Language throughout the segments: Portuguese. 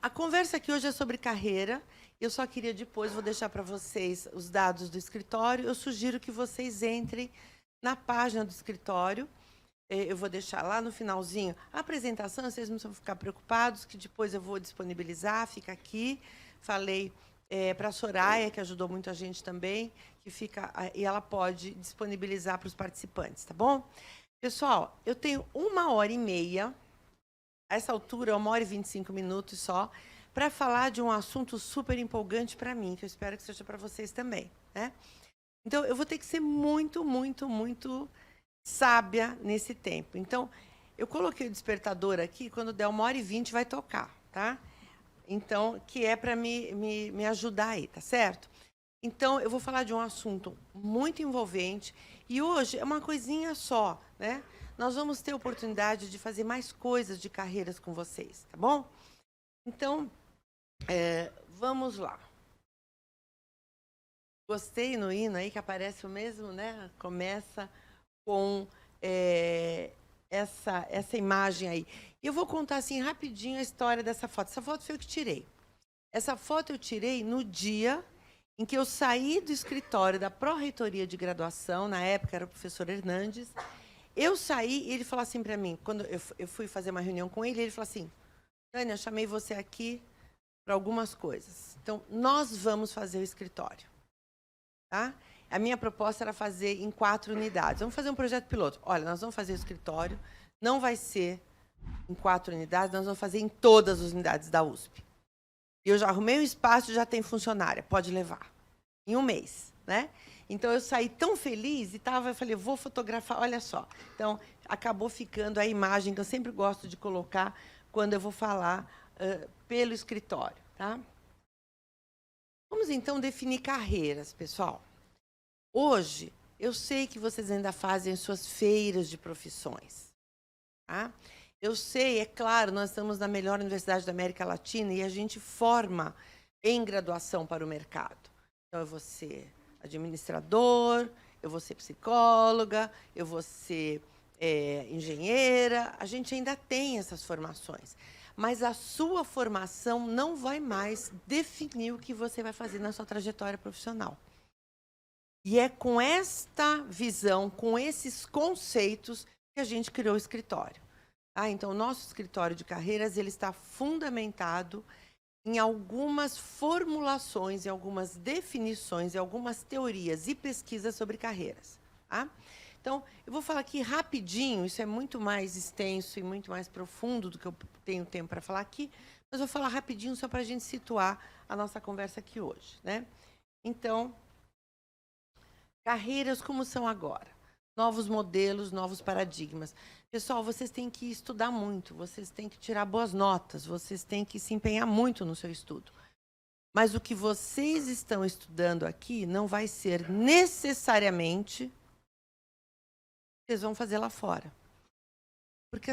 A conversa aqui hoje é sobre carreira. Eu só queria depois, vou deixar para vocês os dados do escritório. Eu sugiro que vocês entrem na página do escritório. Eu vou deixar lá no finalzinho a apresentação, vocês não precisam ficar preocupados, que depois eu vou disponibilizar, fica aqui. Falei para a Soraya, que ajudou muito a gente também, que fica, e ela pode disponibilizar para os participantes, tá bom? Pessoal, eu tenho 1h30, a essa altura, 1h25 só, para falar de um assunto super empolgante para mim, que eu espero que seja para vocês também, né? Então, eu vou ter que ser muito, muito, muito sábia nesse tempo. Então, eu coloquei o despertador aqui, quando der 1h20 vai tocar, tá? Então, que é para me ajudar aí, tá certo? Então, eu vou falar de um assunto muito envolvente e hoje é uma coisinha só, né? Nós vamos ter oportunidade de fazer mais coisas de carreiras com vocês, tá bom? Então, vamos lá. Gostei no hino aí, que aparece o mesmo, né? Começa com essa imagem aí. E eu vou contar assim rapidinho a história dessa foto. Essa foto foi eu que tirei. Essa foto eu tirei no dia em que eu saí do escritório da Pró-Reitoria de Graduação, na época era o professor Hernandes. Eu saí e ele falou assim para mim, quando eu fui fazer uma reunião com ele, ele falou assim: Tânia, eu chamei você aqui para algumas coisas. Então, nós vamos fazer o escritório. Tá? A minha proposta era fazer em 4 unidades. Vamos fazer um projeto piloto. Olha, nós vamos fazer o escritório, não vai ser em 4 unidades, nós vamos fazer em todas as unidades da USP. E eu já arrumei um espaço, já tem funcionária, pode levar. Em um mês, né? Então, eu saí tão feliz e eu falei, vou fotografar, olha só. Então, acabou ficando a imagem que eu sempre gosto de colocar quando eu vou falar pelo escritório, tá? Vamos, então, definir carreiras, pessoal. Hoje, eu sei que vocês ainda fazem suas feiras de profissões. Tá? Eu sei, é claro, nós estamos na melhor universidade da América Latina e a gente forma em graduação para o mercado. Então, eu vou ser administrador, eu vou ser psicóloga, eu vou ser engenheira. A gente ainda tem essas formações. Mas a sua formação não vai mais definir o que você vai fazer na sua trajetória profissional. E é com esta visão, com esses conceitos, que a gente criou o escritório. Tá? Então, o nosso escritório de carreiras ele está fundamentado em algumas formulações, em algumas definições, em algumas teorias e pesquisas sobre carreiras. Tá? Então, eu vou falar aqui rapidinho, isso é muito mais extenso e muito mais profundo do que eu tenho tempo para falar aqui, mas vou falar rapidinho só para a gente situar a nossa conversa aqui hoje, né? Então, carreiras como são agora, novos modelos, novos paradigmas. Pessoal, vocês têm que estudar muito, vocês têm que tirar boas notas, vocês têm que se empenhar muito no seu estudo. Mas o que vocês estão estudando aqui não vai ser necessariamente vocês vão fazer lá fora. Porque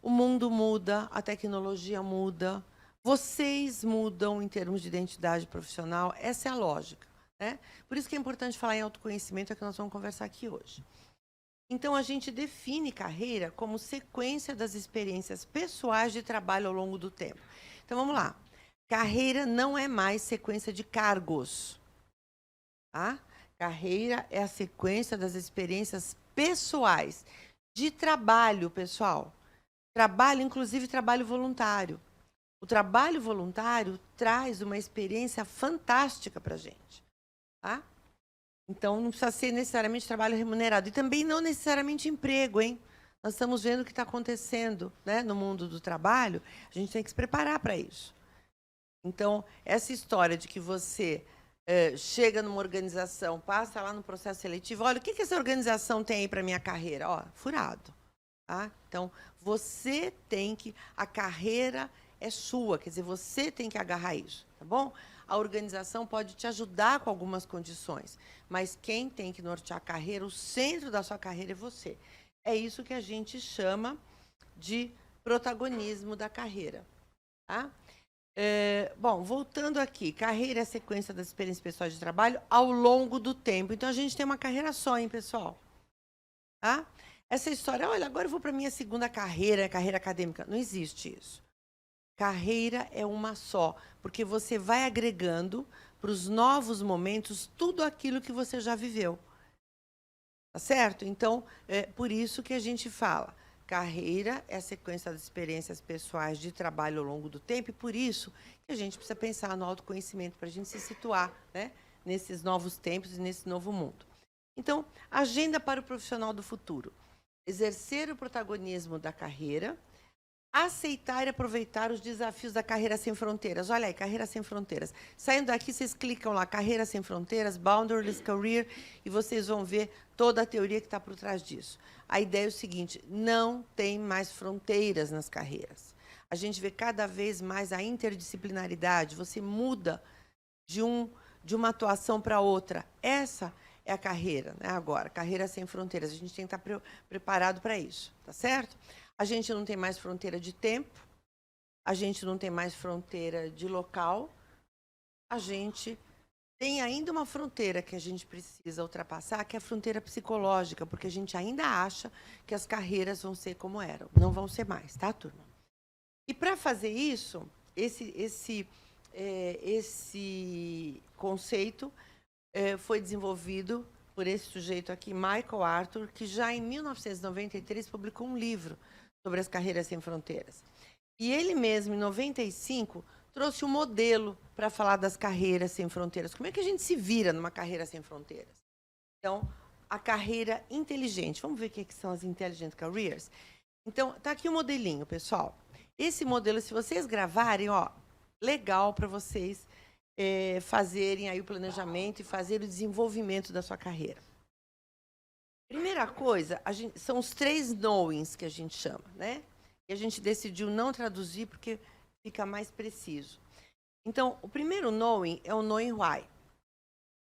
o mundo muda, a tecnologia muda, vocês mudam em termos de identidade profissional, essa é a lógica. Né? Por isso que é importante falar em autoconhecimento, é que nós vamos conversar aqui hoje. Então, a gente define carreira como sequência das experiências pessoais de trabalho ao longo do tempo. Então, vamos lá. Carreira não é mais sequência de cargos. Tá? Carreira é a sequência das experiências pessoais de trabalho, pessoal. Trabalho, inclusive trabalho voluntário. O trabalho voluntário traz uma experiência fantástica para a gente. Tá? Então, não precisa ser necessariamente trabalho remunerado. E também não necessariamente emprego, hein? Nós estamos vendo o que está acontecendo, né, no mundo do trabalho. A gente tem que se preparar para isso. Então, essa história de que você chega numa organização, passa lá no processo seletivo, olha, o que essa organização tem aí para a minha carreira? Ó, furado. Tá? Então, você tem que... A carreira é sua, quer dizer, você tem que agarrar isso, tá bom? A organização pode te ajudar com algumas condições, mas quem tem que nortear a carreira, o centro da sua carreira é você. É isso que a gente chama de protagonismo da carreira. Tá? Bom, voltando aqui, carreira é a sequência das experiências pessoais de trabalho ao longo do tempo. Então, a gente tem uma carreira só, hein, pessoal? Tá? Essa história, olha, agora eu vou para a minha segunda carreira, carreira acadêmica. Não existe isso. Carreira é uma só, porque você vai agregando para os novos momentos tudo aquilo que você já viveu. Tá certo? Então, é por isso que a gente fala. Carreira é a sequência das experiências pessoais de trabalho ao longo do tempo, e por isso que a gente precisa pensar no autoconhecimento para a gente se situar, né, nesses novos tempos e nesse novo mundo. Então, agenda para o profissional do futuro. Exercer o protagonismo da carreira, aceitar e aproveitar os desafios da Carreira Sem Fronteiras. Olha aí, Carreira Sem Fronteiras. Saindo daqui, vocês clicam lá, Carreira Sem Fronteiras, Boundaryless Career, e vocês vão ver toda a teoria que está por trás disso. A ideia é o seguinte, não tem mais fronteiras nas carreiras. A gente vê cada vez mais a interdisciplinaridade, você muda de uma atuação para outra. Essa é a carreira, né? Agora, Carreira Sem Fronteiras. A gente tem que estar preparado para isso, tá certo? A gente não tem mais fronteira de tempo, a gente não tem mais fronteira de local, a gente tem ainda uma fronteira que a gente precisa ultrapassar, que é a fronteira psicológica, porque a gente ainda acha que as carreiras vão ser como eram. Não vão ser mais, tá, turma? E para fazer isso, esse conceito foi desenvolvido por esse sujeito aqui, Michael Arthur, que já em 1993 publicou um livro sobre as carreiras sem fronteiras. E ele mesmo, em 95, trouxe um modelo para falar das carreiras sem fronteiras. Como é que a gente se vira numa carreira sem fronteiras? Então, a carreira inteligente. Vamos ver o que são as Intelligent Careers? Então, está aqui o modelinho, pessoal. Esse modelo, se vocês gravarem, ó, legal para vocês fazerem aí o planejamento e fazer o desenvolvimento da sua carreira. Primeira coisa, são os 3 knowings que a gente chama, né? E a gente decidiu não traduzir porque fica mais preciso. Então, o primeiro knowing é o knowing why.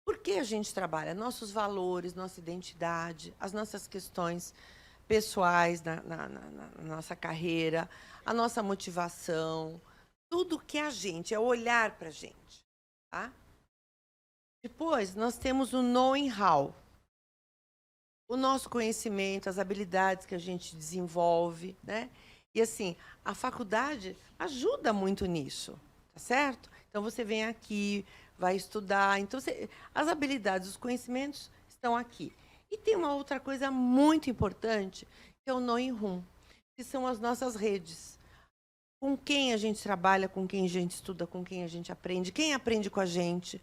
Por que a gente trabalha? Nossos valores, nossa identidade, as nossas questões pessoais na nossa carreira, a nossa motivação, tudo que é a gente, é olhar para a gente. Tá? Depois, nós temos o knowing how. O nosso conhecimento, as habilidades que a gente desenvolve, né? E assim, a faculdade ajuda muito nisso, tá certo? Então você vem aqui, vai estudar, então as habilidades, os conhecimentos estão aqui. E tem uma outra coisa muito importante, que é o knowing whom, que são as nossas redes. Com quem a gente trabalha, com quem a gente estuda, com quem a gente aprende, quem aprende com a gente.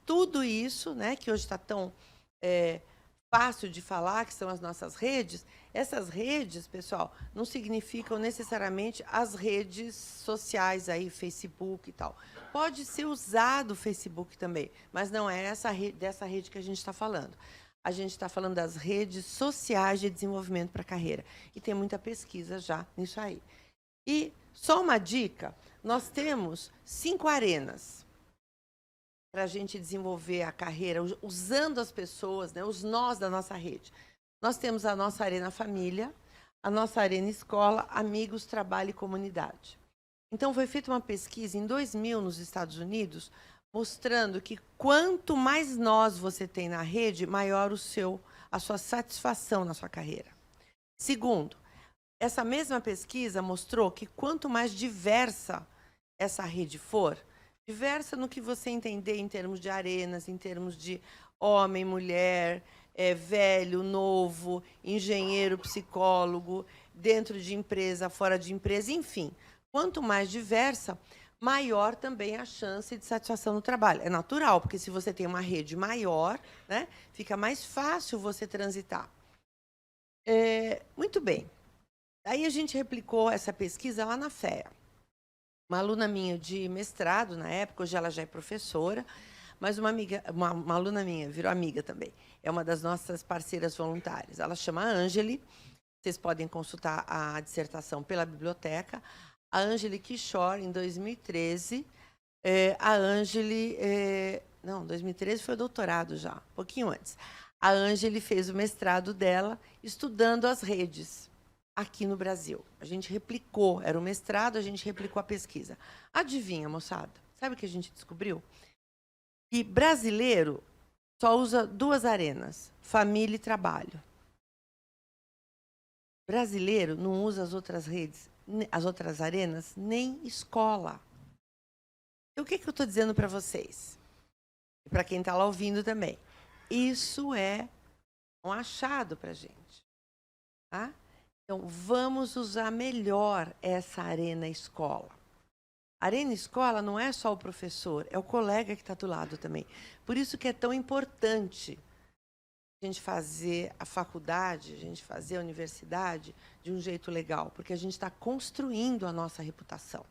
Tudo isso, né, que hoje está tão fácil de falar, que são as nossas redes, essas redes, pessoal, não significam necessariamente as redes sociais, aí, Facebook e tal. Pode ser usado o Facebook também, mas não é dessa rede que a gente está falando. A gente está falando das redes sociais de desenvolvimento para a carreira. E tem muita pesquisa já nisso aí. E só uma dica, nós temos 5 arenas para a gente desenvolver a carreira, usando as pessoas, né, os nós da nossa rede. Nós temos a nossa arena família, a nossa arena escola, amigos, trabalho e comunidade. Então, foi feita uma pesquisa em 2000 nos Estados Unidos, mostrando que quanto mais nós você tem na rede, maior a sua satisfação na sua carreira. Segundo, essa mesma pesquisa mostrou que quanto mais diversa essa rede for, diversa no que você entender em termos de arenas, em termos de homem, mulher, velho, novo, engenheiro, psicólogo, dentro de empresa, fora de empresa, enfim. Quanto mais diversa, maior também a chance de satisfação no trabalho. É natural, porque se você tem uma rede maior, né, fica mais fácil você transitar. Muito bem. Aí a gente replicou essa pesquisa lá na FEA. Uma aluna minha de mestrado, na época, hoje ela já é professora, mas uma aluna minha, virou amiga também, é uma das nossas parceiras voluntárias. Ela chama Ângeli, vocês podem consultar a dissertação pela biblioteca. A Ângeli Kishore, em 2013, a Ângeli... não, 2013 foi o doutorado já, um pouquinho antes. A Ângeli fez o mestrado dela estudando as redes aqui no Brasil. A gente replicou, era o mestrado, a gente replicou a pesquisa. Adivinha, moçada? Sabe o que a gente descobriu? Que brasileiro só usa 2 arenas, família e trabalho. Brasileiro não usa as outras redes as outras arenas, nem escola. E o que eu estou dizendo para vocês? E para quem está lá ouvindo também. Isso é um achado para a gente. Tá? Então, vamos usar melhor essa arena escola. A arena escola não é só o professor, é o colega que está do lado também. Por isso que é tão importante a gente fazer a faculdade, a gente fazer a universidade de um jeito legal, porque a gente está construindo a nossa reputação.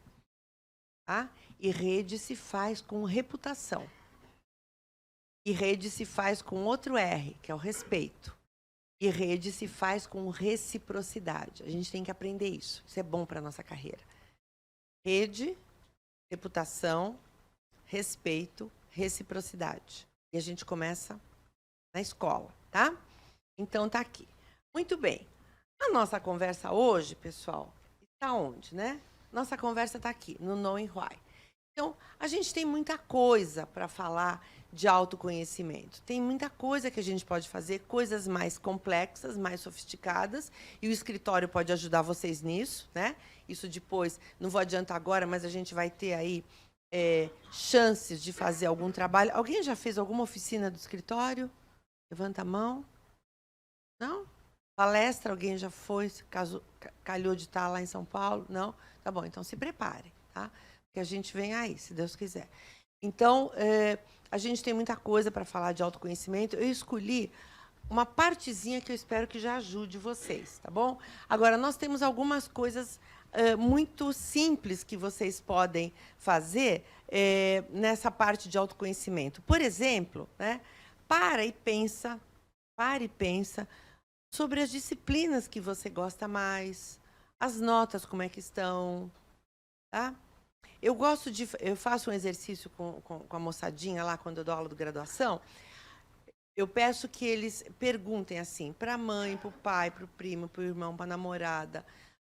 Tá? E rede se faz com reputação. E rede se faz com outro R, que é o respeito. E rede se faz com reciprocidade. A gente tem que aprender isso. Isso é bom para a nossa carreira. Rede, reputação, respeito, reciprocidade. E a gente começa na escola, tá? Então, tá aqui. Muito bem. A nossa conversa hoje, pessoal, está onde, né? Nossa conversa está aqui, no Knowing Why. Então, a gente tem muita coisa para falar de autoconhecimento. Tem muita coisa que a gente pode fazer, coisas mais complexas, mais sofisticadas, e o escritório pode ajudar vocês nisso, né? Isso depois, não vou adiantar agora, mas a gente vai ter aí chances de fazer algum trabalho. Alguém já fez alguma oficina do escritório? Levanta a mão. Não? Palestra, alguém já foi? Caso calhou de estar lá em São Paulo? Não? Tá bom, então se prepare, tá? Porque a gente vem aí, se Deus quiser. Então, a gente tem muita coisa para falar de autoconhecimento. Eu escolhi uma partezinha que eu espero que já ajude vocês, tá bom? Agora, nós temos algumas coisas muito simples que vocês podem fazer nessa parte de autoconhecimento. Por exemplo, né, pare e pensa sobre as disciplinas que você gosta mais, as notas como é que estão, tá? Eu faço um exercício com a moçadinha lá, quando eu dou aula de graduação. Eu peço que eles perguntem assim, para a mãe, para o pai, para o primo, para o irmão, para a namorada,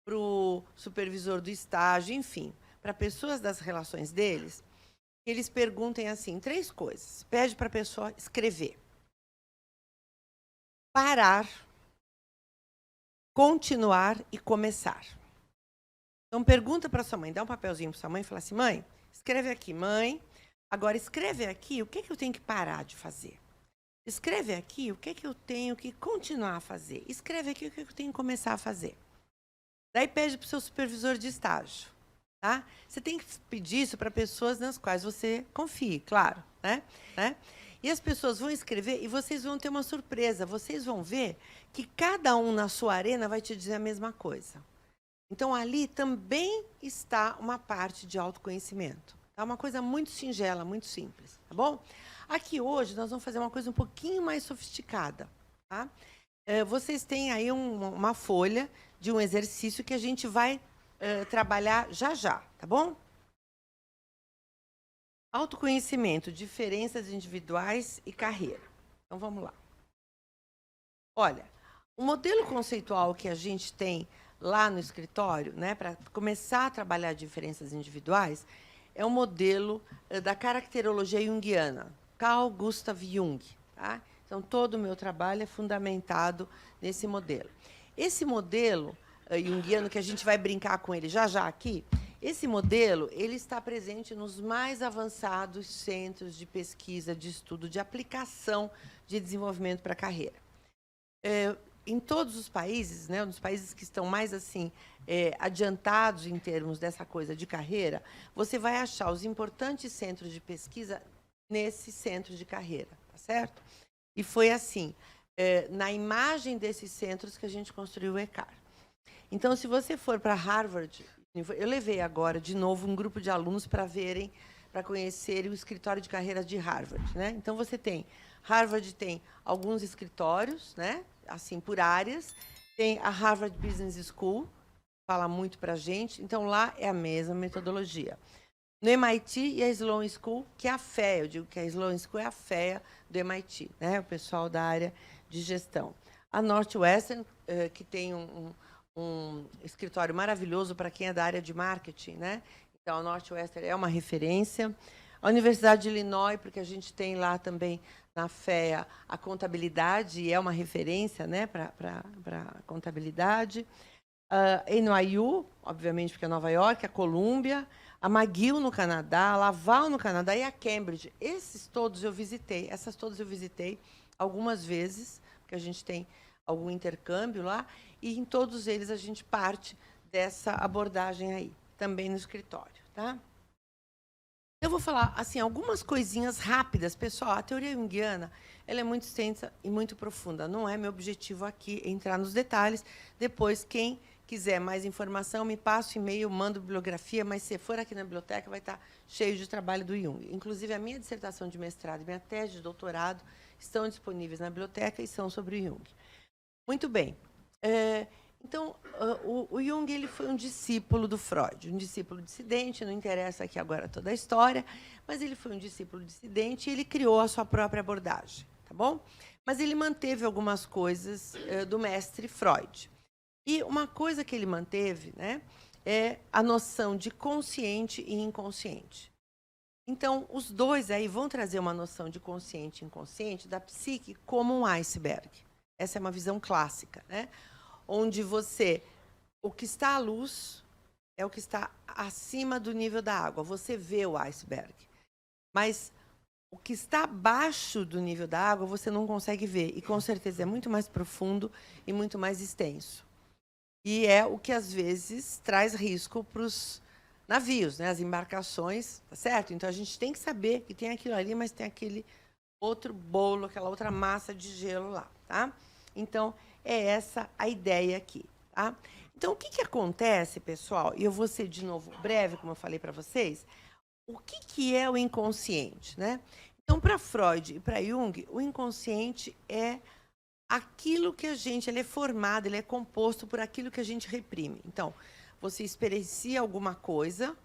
para o supervisor do estágio, enfim, para pessoas das relações deles, que eles perguntem assim, 3 coisas. Pede para a pessoa escrever. Parar, continuar e começar. Então, pergunta para sua mãe, dá um papelzinho para sua mãe e fala assim, mãe, escreve aqui, mãe, agora escreve aqui o que eu tenho que parar de fazer. Escreve aqui o que eu tenho que continuar a fazer. Escreve aqui o que eu tenho que começar a fazer. Daí pede para o seu supervisor de estágio. Tá? Você tem que pedir isso para pessoas nas quais você confie, claro. Né? E as pessoas vão escrever e vocês vão ter uma surpresa. Vocês vão ver que cada um na sua arena vai te dizer a mesma coisa. Então, ali também está uma parte de autoconhecimento. É uma coisa muito singela, muito simples. Tá bom? Aqui hoje nós vamos fazer uma coisa um pouquinho mais sofisticada. Tá? Vocês têm aí uma folha de um exercício que a gente vai trabalhar já, tá bom? Autoconhecimento, diferenças individuais e carreira. Então, vamos lá. Olha, o modelo conceitual que a gente tem lá no escritório, né, para começar a trabalhar diferenças individuais, é o modelo da caracterologia junguiana, Carl Gustav Jung. Tá? Então, todo o meu trabalho é fundamentado nesse modelo. Esse modelo junguiano, que a gente vai brincar com ele já aqui, esse modelo ele está presente nos mais avançados centros de pesquisa, de estudo, de aplicação de desenvolvimento para a carreira. Em todos os países, né, nos países que estão mais assim adiantados em termos dessa coisa de carreira, você vai achar os importantes centros de pesquisa nesse centro de carreira, tá certo? E foi assim, na imagem desses centros que a gente construiu o ECAR. Então, se você for para Harvard, eu levei agora de novo um grupo de alunos para conhecerem o escritório de carreira de Harvard, né? Então, Harvard tem alguns escritórios, né? Assim, por áreas. Tem a Harvard Business School, fala muito para a gente. Então, lá é a mesma metodologia. No MIT e a Sloan School, que é a FEA. Eu digo que a Sloan School é a FEA do MIT, né? O pessoal da área de gestão. A Northwestern, que tem um escritório maravilhoso para quem é da área de marketing, né? Então, a Northwestern é uma referência. A Universidade de Illinois, porque a gente tem lá também, na FEA, a contabilidade, e é uma referência, né, para a contabilidade. A NYU, obviamente, porque é Nova York, a Colômbia, a McGill no Canadá, a Laval no Canadá e a Cambridge. Esses todos eu visitei, essas todas eu visitei algumas vezes, porque a gente tem algum intercâmbio lá, e em todos eles a gente parte dessa abordagem aí, também no escritório, tá? Eu vou falar assim algumas coisinhas rápidas, pessoal. A teoria junguiana, ela é muito extensa e muito profunda. Não é meu objetivo aqui entrar nos detalhes. Depois, quem quiser mais informação, me passa o e-mail, mando bibliografia, mas se for aqui na biblioteca, vai estar cheio de trabalho do Jung. Inclusive, a minha dissertação de mestrado e minha tese de doutorado estão disponíveis na biblioteca e são sobre o Jung. Muito bem. Então, o Jung ele foi um discípulo do Freud, um discípulo dissidente, não interessa aqui agora toda a história, mas ele foi um discípulo dissidente e ele criou a sua própria abordagem, tá bom? Mas ele manteve algumas coisas do mestre Freud. E uma coisa que ele manteve, né, é a noção de consciente e inconsciente. Então, os dois aí vão trazer uma noção de consciente e inconsciente da psique como um iceberg. Essa é uma visão clássica, né? Onde o que está à luz é o que está acima do nível da água. Você vê o iceberg. Mas o que está abaixo do nível da água, você não consegue ver. E, com certeza, é muito mais profundo e muito mais extenso. E é o que, às vezes, traz risco para os navios, né? As embarcações, tá certo? Então, a gente tem que saber que tem aquilo ali, mas tem aquele outro bolo, aquela outra massa de gelo lá, tá? Então, é essa a ideia aqui, tá? Então, o que acontece, pessoal? E eu vou ser, de novo, breve, como eu falei para vocês. O que é o inconsciente, né? Então, para Freud e para Jung, o inconsciente é aquilo que ele é formado, ele é composto por aquilo que a gente reprime. Então, você experiencia alguma coisa,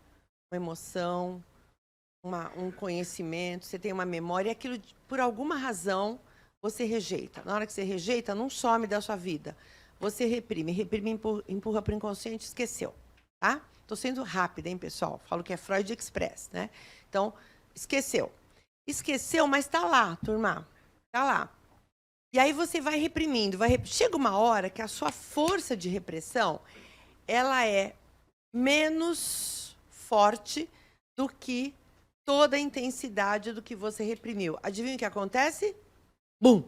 uma emoção, um conhecimento, você tem uma memória, e aquilo, por alguma razão, você rejeita. Na hora que você rejeita, não some da sua vida. Você reprime. Reprime, empurra para o inconsciente, esqueceu. Tá? Estou sendo rápida, hein, pessoal? Falo que é Freud Express, né? Então, esqueceu. Esqueceu, mas está lá, turma. Está lá. E aí você vai reprimindo. Chega uma hora que a sua força de repressão ela é menos forte do que toda a intensidade do que você reprimiu. Adivinha o que acontece? Bum!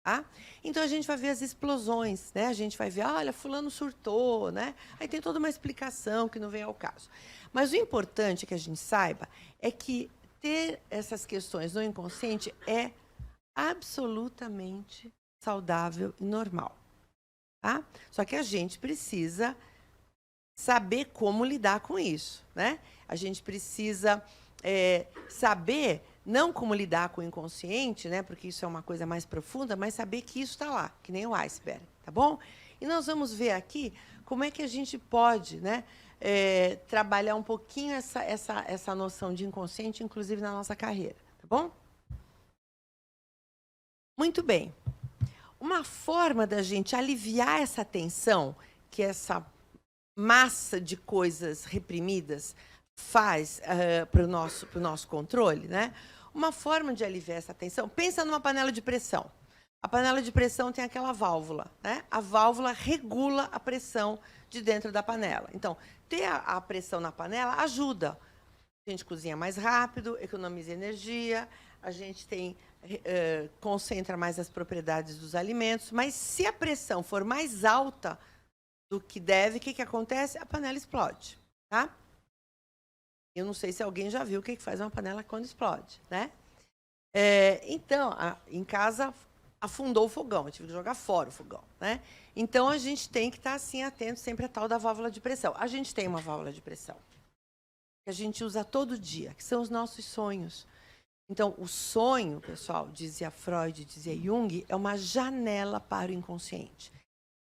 Tá? Então, a gente vai ver as explosões, né? A gente vai ver, olha, fulano surtou, né? Aí tem toda uma explicação que não vem ao caso. Mas o importante que a gente saiba é que ter essas questões no inconsciente é absolutamente saudável e normal. Tá? Só que a gente precisa saber como lidar com isso, né? A gente precisa saber não como lidar com o inconsciente, né? Porque isso é uma coisa mais profunda, mas saber que isso está lá, que nem o iceberg, tá bom? E nós vamos ver aqui como é que a gente pode, né, trabalhar um pouquinho essa noção de inconsciente, inclusive na nossa carreira, tá bom? Muito bem. Uma forma da gente aliviar essa tensão que essa massa de coisas reprimidas faz para o nosso controle, né? Uma forma de aliviar essa tensão, pensa numa panela de pressão. A panela de pressão tem aquela válvula, né? A válvula regula a pressão de dentro da panela. Então, ter a pressão na panela ajuda. A gente cozinha mais rápido, economiza energia, a gente concentra mais as propriedades dos alimentos, mas se a pressão for mais alta do que deve, o que acontece? A panela explode, tá? Eu não sei se alguém já viu o que faz uma panela quando explode, né? Então, em casa, afundou o fogão, eu tive que jogar fora o fogão, né? Então, a gente tem que estar, assim, atento sempre à tal da válvula de pressão. A gente tem uma válvula de pressão que a gente usa todo dia, que são os nossos sonhos. Então, o sonho, pessoal, dizia Freud, dizia Jung, é uma janela para o inconsciente.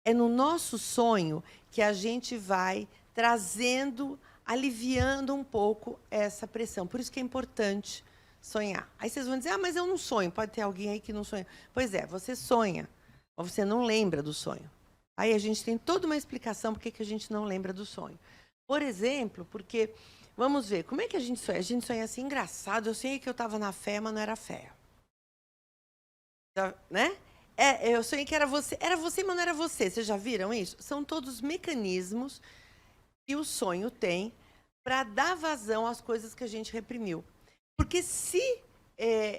É no nosso sonho que a gente vai trazendo, aliviando um pouco essa pressão. Por isso que é importante sonhar. Aí vocês vão dizer, mas eu não sonho. Pode ter alguém aí que não sonha. Pois é, você sonha, mas você não lembra do sonho. Aí a gente tem toda uma explicação por que a gente não lembra do sonho. Por exemplo, porque, vamos ver, como é que a gente sonha? A gente sonha assim, engraçado, eu sonhei que eu estava na fé, mas não era fé. Né? Eu sonhei que era você. Era você, mas não era você. Vocês já viram isso? São todos mecanismos que o sonho tem para dar vazão às coisas que a gente reprimiu. Porque se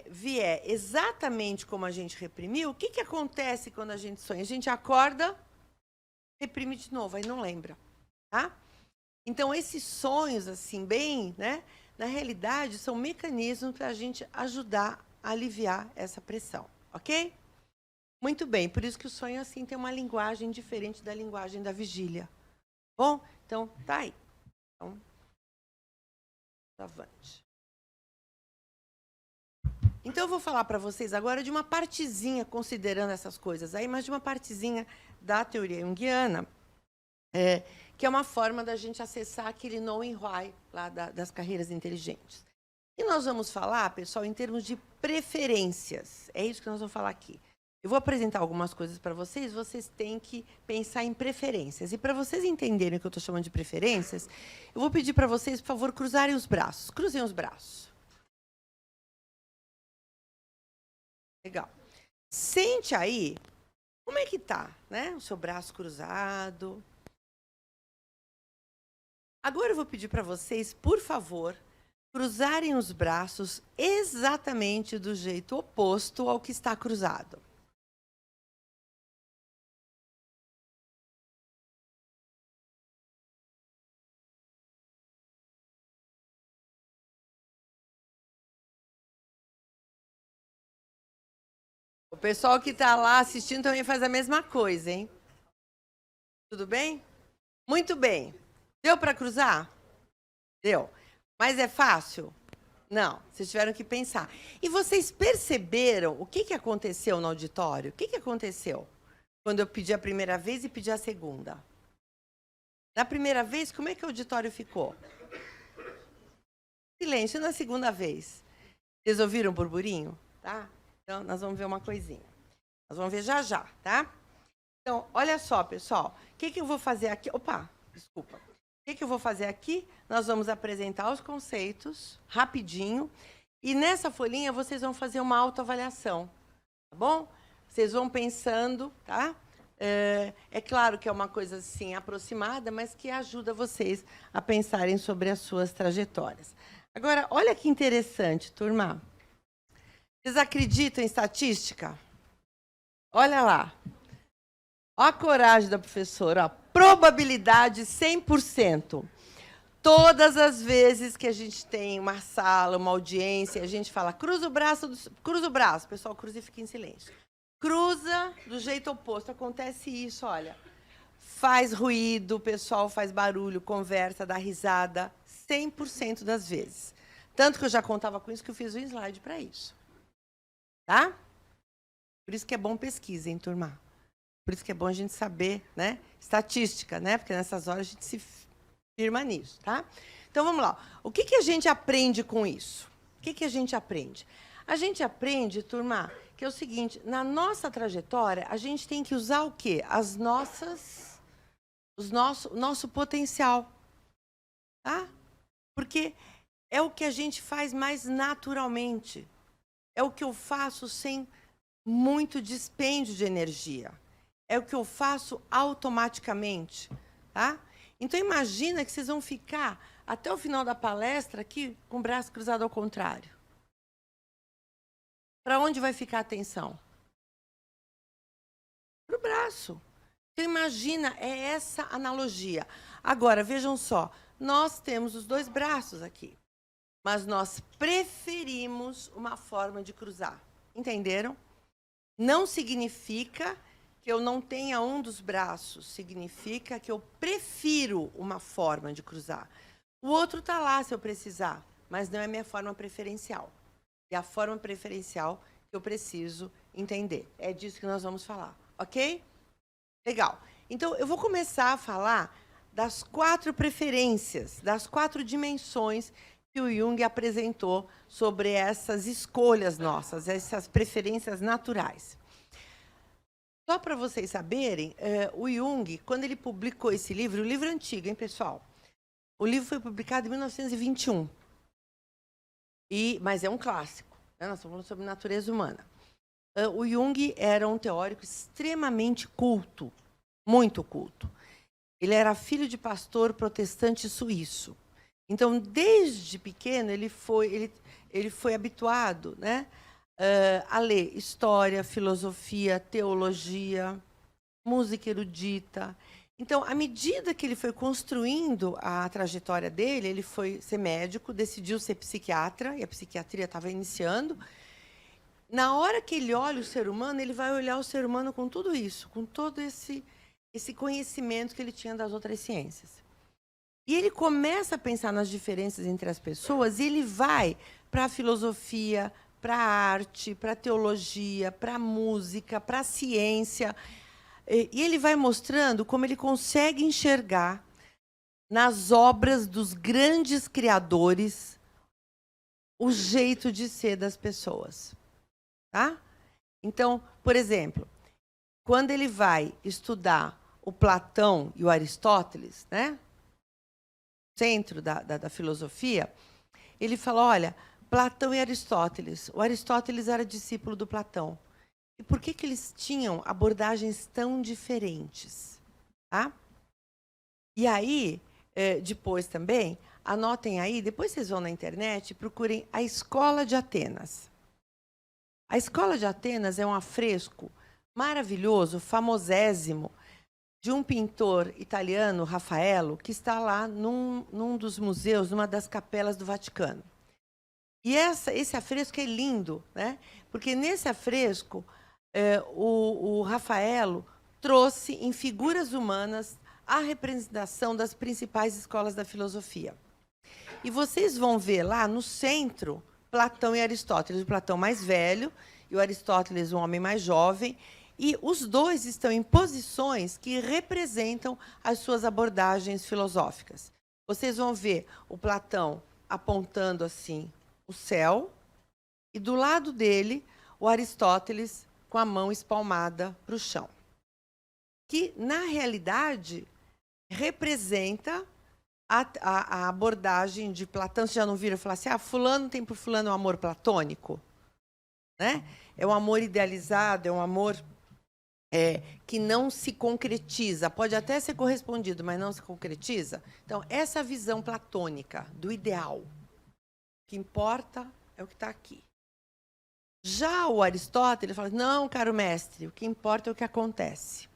vier exatamente como a gente reprimiu, o que acontece quando a gente sonha? A gente acorda, reprime de novo, aí não lembra, tá? Então, esses sonhos, assim, bem, né? Na realidade, são mecanismos para a gente ajudar a aliviar essa pressão, ok? Muito bem, por isso que o sonho, assim, tem uma linguagem diferente da linguagem da vigília. Bom, então, tá aí. Então, avante. Então, eu vou falar para vocês agora de uma partezinha, considerando essas coisas aí, mas de uma partezinha da teoria junguiana, que é uma forma da gente acessar aquele knowing why lá das carreiras inteligentes. E nós vamos falar, pessoal, em termos de preferências. É isso que nós vamos falar aqui. Eu vou apresentar algumas coisas para vocês, vocês têm que pensar em preferências. E para vocês entenderem o que eu estou chamando de preferências, eu vou pedir para vocês, por favor, cruzarem os braços. Cruzem os braços. Legal. Sente aí, como é que tá, né? O seu braço cruzado. Agora eu vou pedir para vocês, por favor, cruzarem os braços exatamente do jeito oposto ao que está cruzado. O pessoal que está lá assistindo também faz a mesma coisa, hein? Tudo bem? Muito bem. Deu para cruzar? Deu. Mas é fácil? Não. Vocês tiveram que pensar. E vocês perceberam o que aconteceu no auditório? O que aconteceu quando eu pedi a primeira vez e pedi a segunda? Na primeira vez, como é que o auditório ficou? Silêncio. Na segunda vez? Vocês ouviram o burburinho? Tá? Então, nós vamos ver uma coisinha. Nós vamos ver já já, tá? Então, olha só, pessoal. O que eu vou fazer aqui? Opa, desculpa. O que eu vou fazer aqui? Nós vamos apresentar os conceitos rapidinho. E nessa folhinha, vocês vão fazer uma autoavaliação. Tá bom? Vocês vão pensando, tá? É claro que é uma coisa assim aproximada, mas que ajuda vocês a pensarem sobre as suas trajetórias. Agora, olha que interessante, turma. Vocês acreditam em estatística? Olha lá. Olha a coragem da professora. Ó. Probabilidade 100%. Todas as vezes que a gente tem uma sala, uma audiência, a gente fala, cruza o braço, o pessoal cruza e fica em silêncio. Cruza do jeito oposto. Acontece isso, olha. Faz ruído, o pessoal faz barulho, conversa, dá risada, 100% das vezes. Tanto que eu já contava com isso que eu fiz um slide para isso. Tá? Por isso que é bom pesquisa, hein, turma? Por isso que é bom a gente saber, né? Estatística, né? Porque nessas horas a gente se firma nisso, tá? Então, vamos lá. O que a gente aprende com isso? O que a gente aprende? A gente aprende, turma, que é o seguinte, na nossa trajetória, a gente tem que usar o quê? O nosso potencial, tá? Porque é o que a gente faz mais naturalmente. É o que eu faço sem muito dispêndio de energia. É o que eu faço automaticamente, tá? Então, imagina que vocês vão ficar até o final da palestra aqui com o braço cruzado ao contrário. Para onde vai ficar a atenção? Para o braço. Então, imagina, é essa analogia. Agora, vejam só, nós temos os dois braços aqui, mas nós preferimos uma forma de cruzar. Entenderam? Não significa que eu não tenha um dos braços, significa que eu prefiro uma forma de cruzar. O outro está lá se eu precisar, mas não é minha forma preferencial. É a forma preferencial que eu preciso entender. É disso que nós vamos falar, ok? Legal. Então, eu vou começar a falar das 4 preferências, das 4 dimensões que o Jung apresentou sobre essas escolhas nossas, essas preferências naturais. Só para vocês saberem, o Jung, quando ele publicou esse livro, o livro é antigo, hein, pessoal? O livro foi publicado em 1921. Mas é um clássico, né? Nós estamos falando sobre natureza humana. O Jung era um teórico extremamente culto, muito culto. Ele era filho de pastor protestante suíço. Então, desde pequeno, ele foi habituado, né, a ler história, filosofia, teologia, música erudita. Então, à medida que ele foi construindo a trajetória dele, ele foi ser médico, decidiu ser psiquiatra, e a psiquiatria estava iniciando. Na hora que ele olha o ser humano, ele vai olhar o ser humano com tudo isso, com todo esse conhecimento que ele tinha das outras ciências. E ele começa a pensar nas diferenças entre as pessoas, e ele vai para a filosofia, para a arte, para a teologia, para a música, para a ciência. E ele vai mostrando como ele consegue enxergar nas obras dos grandes criadores o jeito de ser das pessoas. Tá? Então, por exemplo, quando ele vai estudar o Platão e o Aristóteles, né, centro da filosofia, ele fala, olha, Platão e Aristóteles. O Aristóteles era discípulo do Platão. E por que eles tinham abordagens tão diferentes? Tá? E aí, depois também, anotem aí, depois vocês vão na internet, procurem a Escola de Atenas. A Escola de Atenas é um afresco maravilhoso, famosésimo, de um pintor italiano, Raffaello, que está lá num dos museus, numa das capelas do Vaticano. E esse afresco é lindo, né? Porque nesse afresco, o Raffaello trouxe em figuras humanas a representação das principais escolas da filosofia. E vocês vão ver lá no centro Platão e Aristóteles, o Platão mais velho e o Aristóteles um homem mais jovem, e os dois estão em posições que representam as suas abordagens filosóficas. Vocês vão ver o Platão apontando assim o céu, e do lado dele o Aristóteles com a mão espalmada para o chão, que, na realidade, representa a abordagem de Platão. Vocês já não viram falar assim, fulano tem por fulano um amor platônico? Né? É um amor idealizado, é um amor que não se concretiza. Pode até ser correspondido, mas não se concretiza. Então, essa visão platônica do ideal, o que importa é o que está aqui. Já o Aristóteles fala, não, caro mestre, o que importa é o que acontece.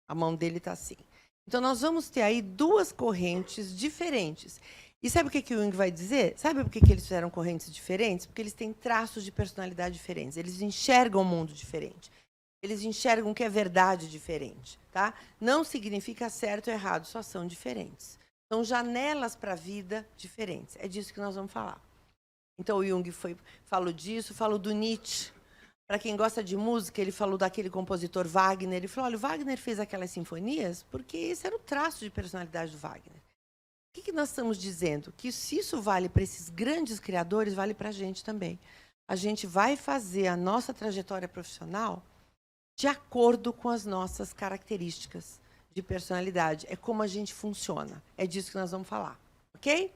A mão dele está assim. Então, nós vamos ter aí duas correntes diferentes. E sabe o que o Jung vai dizer? Sabe por que eles fizeram correntes diferentes? Porque eles têm traços de personalidade diferentes. Eles enxergam o mundo diferente. Eles enxergam que é verdade diferente. Tá? Não significa certo ou errado, só são diferentes. São janelas para a vida diferentes. É disso que nós vamos falar. Então, o Jung falou disso, falou do Nietzsche. Para quem gosta de música, ele falou daquele compositor Wagner. Ele falou, olha, o Wagner fez aquelas sinfonias porque esse era o traço de personalidade do Wagner. O que nós estamos dizendo? Que se isso vale para esses grandes criadores, vale para a gente também. A gente vai fazer a nossa trajetória profissional de acordo com as nossas características de personalidade. É como a gente funciona. É disso que nós vamos falar. Ok?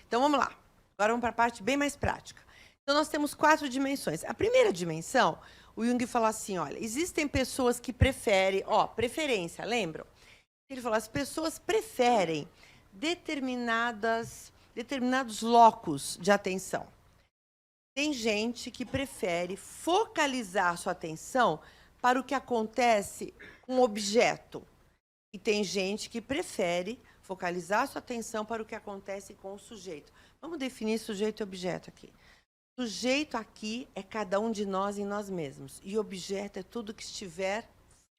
Então, vamos lá. Agora vamos para a parte bem mais prática. Então, nós temos 4 dimensões. A primeira dimensão, o Jung falou assim, olha, existem pessoas que preferem, preferência, lembram? Ele falou, as pessoas preferem determinados locos de atenção. Tem gente que prefere focalizar sua atenção para o que acontece com o objeto. E tem gente que prefere focalizar sua atenção para o que acontece com o sujeito. Vamos definir sujeito e objeto aqui. Sujeito aqui é cada um de nós em nós mesmos. E objeto é tudo que estiver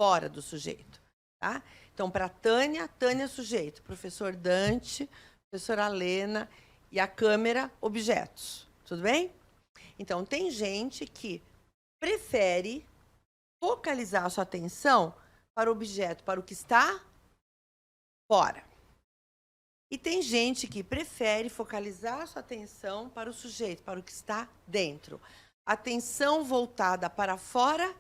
fora do sujeito. Tá? Então, para Tânia, Tânia é sujeito. Professor Dante, professora Lena e a câmera, objetos. Tudo bem? Então, tem gente que prefere focalizar a sua atenção para o objeto, para o que está fora. E tem gente que prefere focalizar a sua atenção para o sujeito, para o que está dentro. Atenção voltada para fora,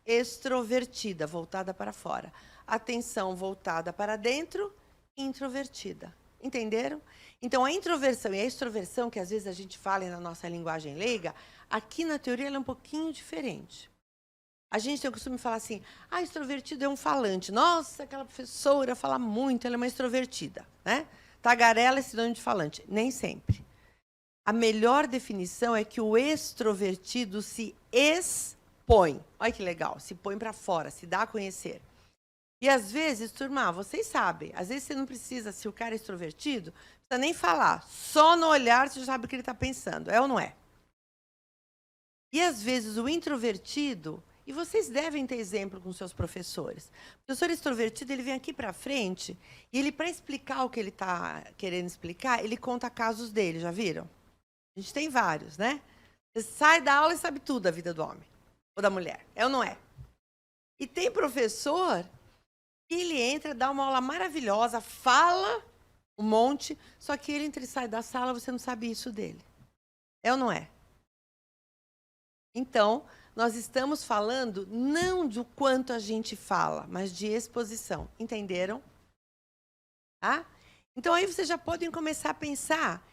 extrovertida, voltada para fora. Atenção voltada para dentro, introvertida. Entenderam? Então, a introversão e a extroversão, que às vezes a gente fala na nossa linguagem leiga, aqui na teoria ela é um pouquinho diferente. A gente tem o costume de falar assim, extrovertido é um falante. Nossa, aquela professora fala muito, ela é uma extrovertida, né? Tagarela é sinônimo de falante. Nem sempre. A melhor definição é que o extrovertido se expõe. Olha que legal, se põe para fora, se dá a conhecer. E às vezes, turma, vocês sabem, às vezes você não precisa, se o cara é extrovertido, não precisa nem falar. Só no olhar você já sabe o que ele está pensando, é ou não é? E às vezes o introvertido, e vocês devem ter exemplo com seus professores. O professor extrovertido, ele vem aqui para frente, e ele, para explicar o que ele está querendo explicar, ele conta casos dele, já viram? A gente tem vários, né? Você sai da aula e sabe tudo da vida do homem ou da mulher. É ou não é? E tem professor que ele entra, dá uma aula maravilhosa, fala um monte, só que ele entra e sai da sala, você não sabe isso dele. É ou não é? Então, nós estamos falando não do quanto a gente fala, mas de exposição. Entenderam? Tá? Então, aí vocês já podem começar a pensar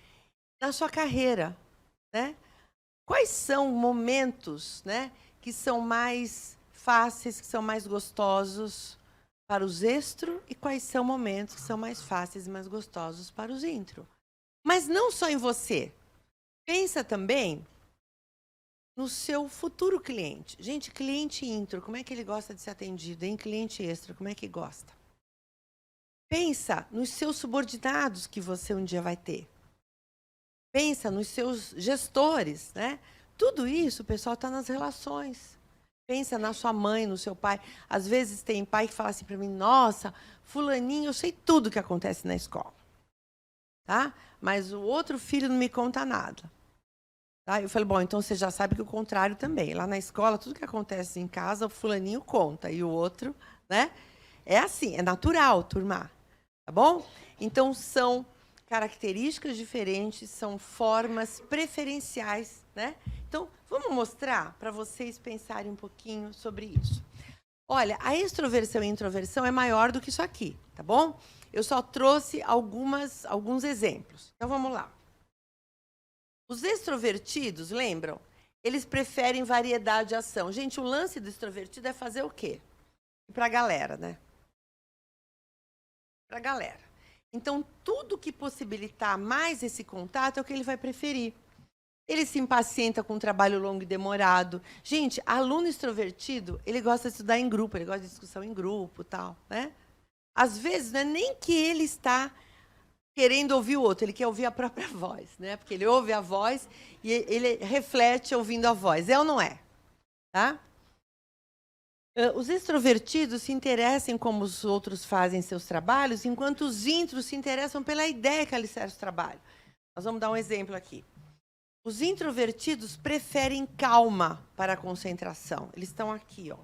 na sua carreira, né? Quais são momentos, né, que são mais fáceis, que são mais gostosos para os extro e quais são momentos que são mais fáceis e mais gostosos para os intro? Mas não só em você. Pensa também no seu futuro cliente. Gente, cliente intro, como é que ele gosta de ser atendido? Em cliente extra, como é que gosta? Pensa nos seus subordinados que você um dia vai ter. Pensa nos seus gestores, né? Tudo isso, pessoal, está nas relações. Pensa na sua mãe, no seu pai. Às vezes tem pai que fala assim para mim, nossa, fulaninho, eu sei tudo o que acontece na escola. Tá? Mas o outro filho não me conta nada. Tá? Eu falei, bom, então você já sabe que o contrário também. Lá na escola, tudo que acontece em casa, o fulaninho conta. E o outro, né? É assim, é natural, turma. Tá bom? Então, são características diferentes, são formas preferenciais, né? Então, vamos mostrar para vocês pensarem um pouquinho sobre isso. Olha, a extroversão e a introversão é maior do que isso aqui, tá bom? Eu só trouxe alguns exemplos. Então, vamos lá. Os extrovertidos, lembram? Eles preferem variedade de ação. Gente, o lance do extrovertido é fazer o quê? Para a galera, né? Para a galera. Então, tudo que possibilitar mais esse contato é o que ele vai preferir. Ele se impacienta com um trabalho longo e demorado. Gente, aluno extrovertido, ele gosta de estudar em grupo, ele gosta de discussão em grupo, tal, né? Às vezes, não é nem que ele está querendo ouvir o outro, ele quer ouvir a própria voz, né? Porque ele ouve a voz e ele reflete ouvindo a voz. É ou não é? Tá? Os extrovertidos se interessam em como os outros fazem seus trabalhos, enquanto os intros se interessam pela ideia que alicerça o trabalho. Nós vamos dar um exemplo aqui. Os introvertidos preferem calma para a concentração. Eles estão aqui, ó.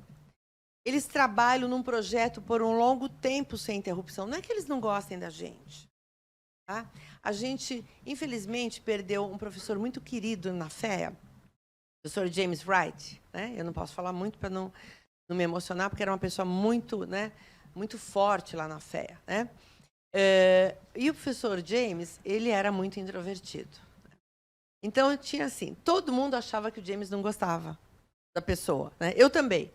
Eles trabalham num projeto por um longo tempo sem interrupção. Não é que eles não gostem da gente. Tá? A gente, infelizmente, perdeu um professor muito querido na FEA, o professor James Wright. Né? Eu não posso falar muito para não me emocionar, porque era uma pessoa muito, né, muito forte lá na FEA. Né? E o professor James, ele era muito introvertido. Então, tinha assim, todo mundo achava que o James não gostava da pessoa. Né? Eu também.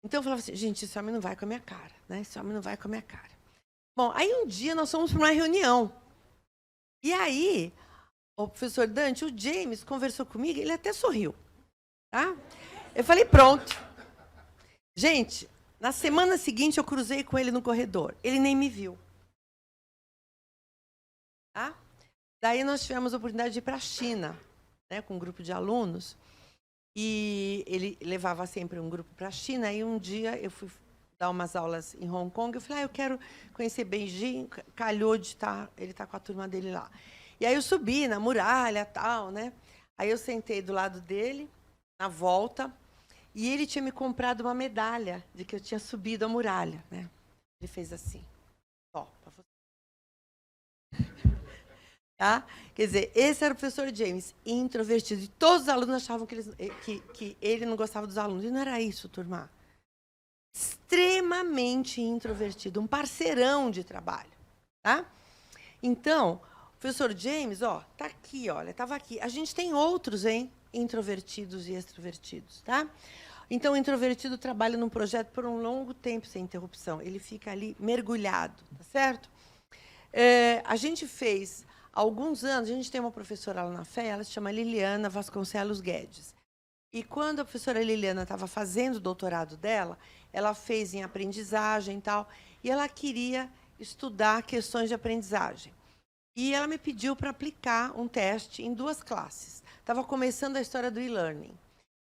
Então, eu falava assim, gente, esse homem não vai com a minha cara. Né? Esse homem não vai com a minha cara. Bom, aí um dia nós fomos para uma reunião. E aí, o professor Dante, o James, conversou comigo, ele até sorriu. Tá? Eu falei, pronto. Gente, na semana seguinte eu cruzei com ele no corredor. Ele nem me viu. Tá? Daí nós tivemos a oportunidade de ir para a China, né, com um grupo de alunos. E ele levava sempre um grupo para a China. E um dia eu fui dar umas aulas em Hong Kong. Eu falei, eu quero conhecer Beijing. Calhou de estar, ele está com a turma dele lá. E aí eu subi na muralha, tal, né? Aí eu sentei do lado dele, na volta. E ele tinha me comprado uma medalha de que eu tinha subido a muralha, né? Ele fez assim, ó, para você. Tá? Quer dizer, esse era o professor James, introvertido. E todos os alunos achavam que ele não gostava dos alunos. E não era isso, turma. Extremamente introvertido, um parceirão de trabalho. Tá? Então, o professor James, ó, tá aqui, olha, estava aqui. A gente tem outros, hein? Introvertidos e extrovertidos, tá? Então, o introvertido trabalha num projeto por um longo tempo sem interrupção. Ele fica ali mergulhado, tá certo? A gente fez, há alguns anos, a gente tem uma professora lá na FEA, ela se chama Liliana Vasconcelos Guedes. E quando a professora Liliana estava fazendo o doutorado dela, ela fez em aprendizagem e tal, e ela queria estudar questões de aprendizagem. E ela me pediu para aplicar um teste em 2 classes. Estava começando a história do e-learning.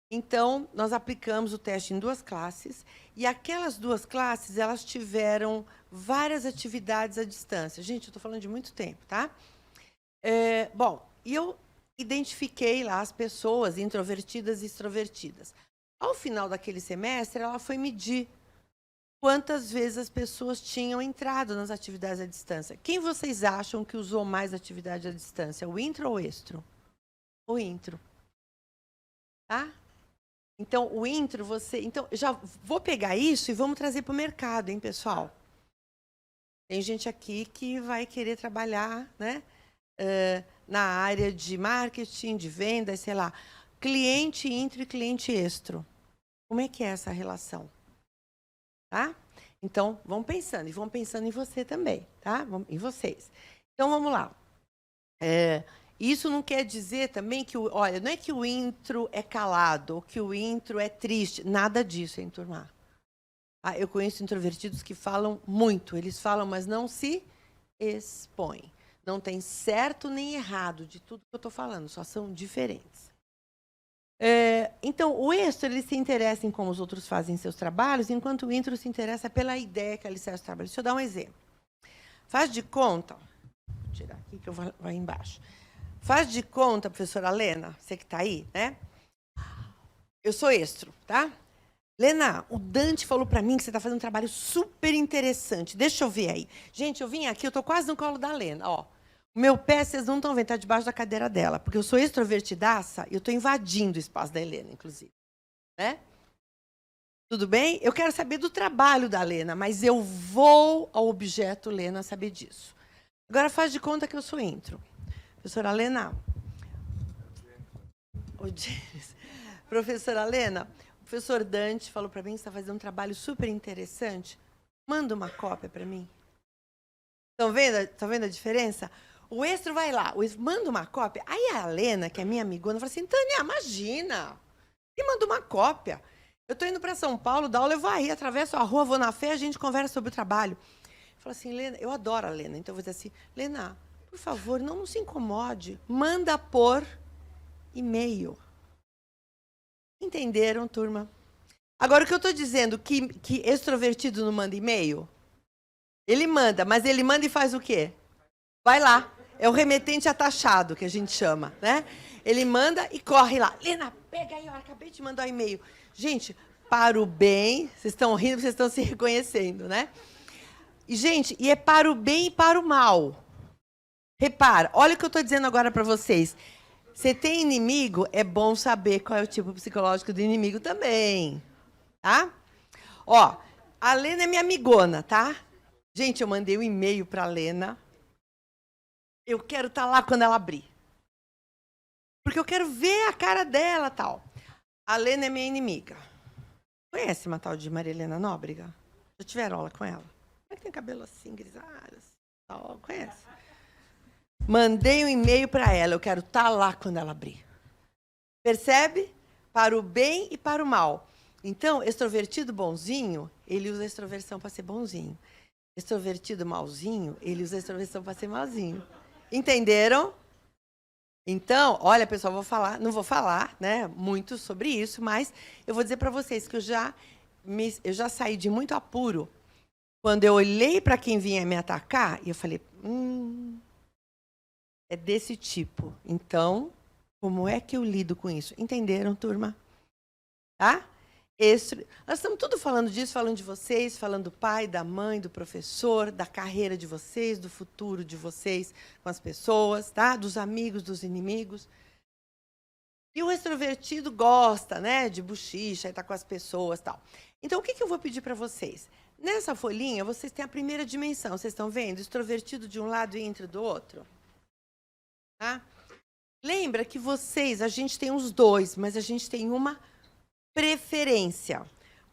Então, nós aplicamos o teste em 2 classes, e aquelas 2 classes, elas tiveram várias atividades à distância. Gente, eu estou falando de muito tempo, tá? Bom, e eu identifiquei lá as pessoas introvertidas e extrovertidas. Ao final daquele semestre, ela foi medir quantas vezes as pessoas tinham entrado nas atividades à distância. Quem vocês acham que usou mais atividade à distância, o intro ou o extro? O intro. Tá? Então, o intro, Então, já vou pegar isso e vamos trazer para o mercado, hein, pessoal? Tem gente aqui que vai querer trabalhar, né? Na área de marketing, de vendas, sei lá. Cliente intro e cliente extro. Como é que é essa relação? Tá? Então, vão pensando. E vão pensando em você também, tá? Em vocês. Então, vamos lá. Isso não quer dizer também que, olha, não é que o intro é calado, ou que o intro é triste. Nada disso, hein, turma? Eu conheço introvertidos que falam muito. Eles falam, mas não se expõem. Não tem certo nem errado de tudo que eu estou falando, só são diferentes. Então, o extro ele se interessa em como os outros fazem seus trabalhos, enquanto o intro se interessa pela ideia que alicerça o trabalho. Deixa eu dar um exemplo. Faz de conta... Vou tirar aqui que eu vou embaixo. Faz de conta, professora Lena, você que está aí, né? Eu sou extro, tá? Lena, o Dante falou para mim que você está fazendo um trabalho super interessante. Deixa eu ver aí. Gente, eu vim aqui, eu estou quase no colo da Lena, ó. O meu pé, vocês não estão vendo, está debaixo da cadeira dela, porque eu sou extrovertidaça e eu estou invadindo o espaço da Helena, inclusive. Né? Tudo bem? Eu quero saber do trabalho da Lena, mas eu vou ao objeto Lena saber disso. Agora faz de conta que eu sou intro. Professora Lena. Professora Lena, o professor Dante falou para mim que você está fazendo um trabalho super interessante. Manda uma cópia para mim. Estão vendo a diferença? O extro vai lá, manda uma cópia. Aí a Lena, que é minha amigona, fala assim, Tânia, imagina. E manda uma cópia. Eu estou indo para São Paulo, dar aula, eu vou aí, atravesso a rua, vou na fé, a gente conversa sobre o trabalho. Fala assim, Lena, eu adoro a Lena, então eu vou dizer assim, Lena, por favor, não se incomode, manda por e-mail. Entenderam, turma? Agora, o que eu estou dizendo, que extrovertido não manda e-mail? Ele manda, mas ele manda e faz o quê? Vai lá. É o remetente atachado, que a gente chama, né? Ele manda e corre lá. Lena, pega aí, eu acabei de mandar um e-mail. Gente, para o bem, vocês estão rindo, vocês estão se reconhecendo, né? E, gente, é para o bem e para o mal. Repara, olha o que eu estou dizendo agora para vocês. Você tem inimigo, é bom saber qual é o tipo psicológico do inimigo também. Tá? Ó, a Lena é minha amigona, tá? Gente, eu mandei um e-mail para a Lena. Eu quero estar lá quando ela abrir. Porque eu quero ver a cara dela, tal. A Lena é minha inimiga. Conhece uma tal de Maria Helena Nóbrega? Já tiveram aula com ela? Ela tem cabelo assim, grisalho, assim, tal. Conhece? Mandei um e-mail para ela. Eu quero estar lá quando ela abrir. Percebe? Para o bem e para o mal. Então, extrovertido bonzinho, ele usa a extroversão para ser bonzinho. Extrovertido malzinho, ele usa a extroversão para ser malzinho. Entenderam? Então, olha, pessoal, não vou falar, né, muito sobre isso, mas eu vou dizer para vocês que eu já saí de muito apuro quando eu olhei para quem vinha me atacar e eu falei, é desse tipo. Então, como é que eu lido com isso? Entenderam, turma? Tá? Nós estamos tudo falando disso, falando de vocês, falando do pai, da mãe, do professor, da carreira de vocês, do futuro de vocês com as pessoas, tá? Dos amigos, dos inimigos. E o extrovertido gosta, né, de bochicha, estar com as pessoas, tal. Então, o que eu vou pedir para vocês? Nessa folhinha, vocês têm a primeira dimensão, vocês estão vendo? Extrovertido de um lado e intro do outro. Tá? Lembra que a gente tem os dois, mas a gente tem uma preferência.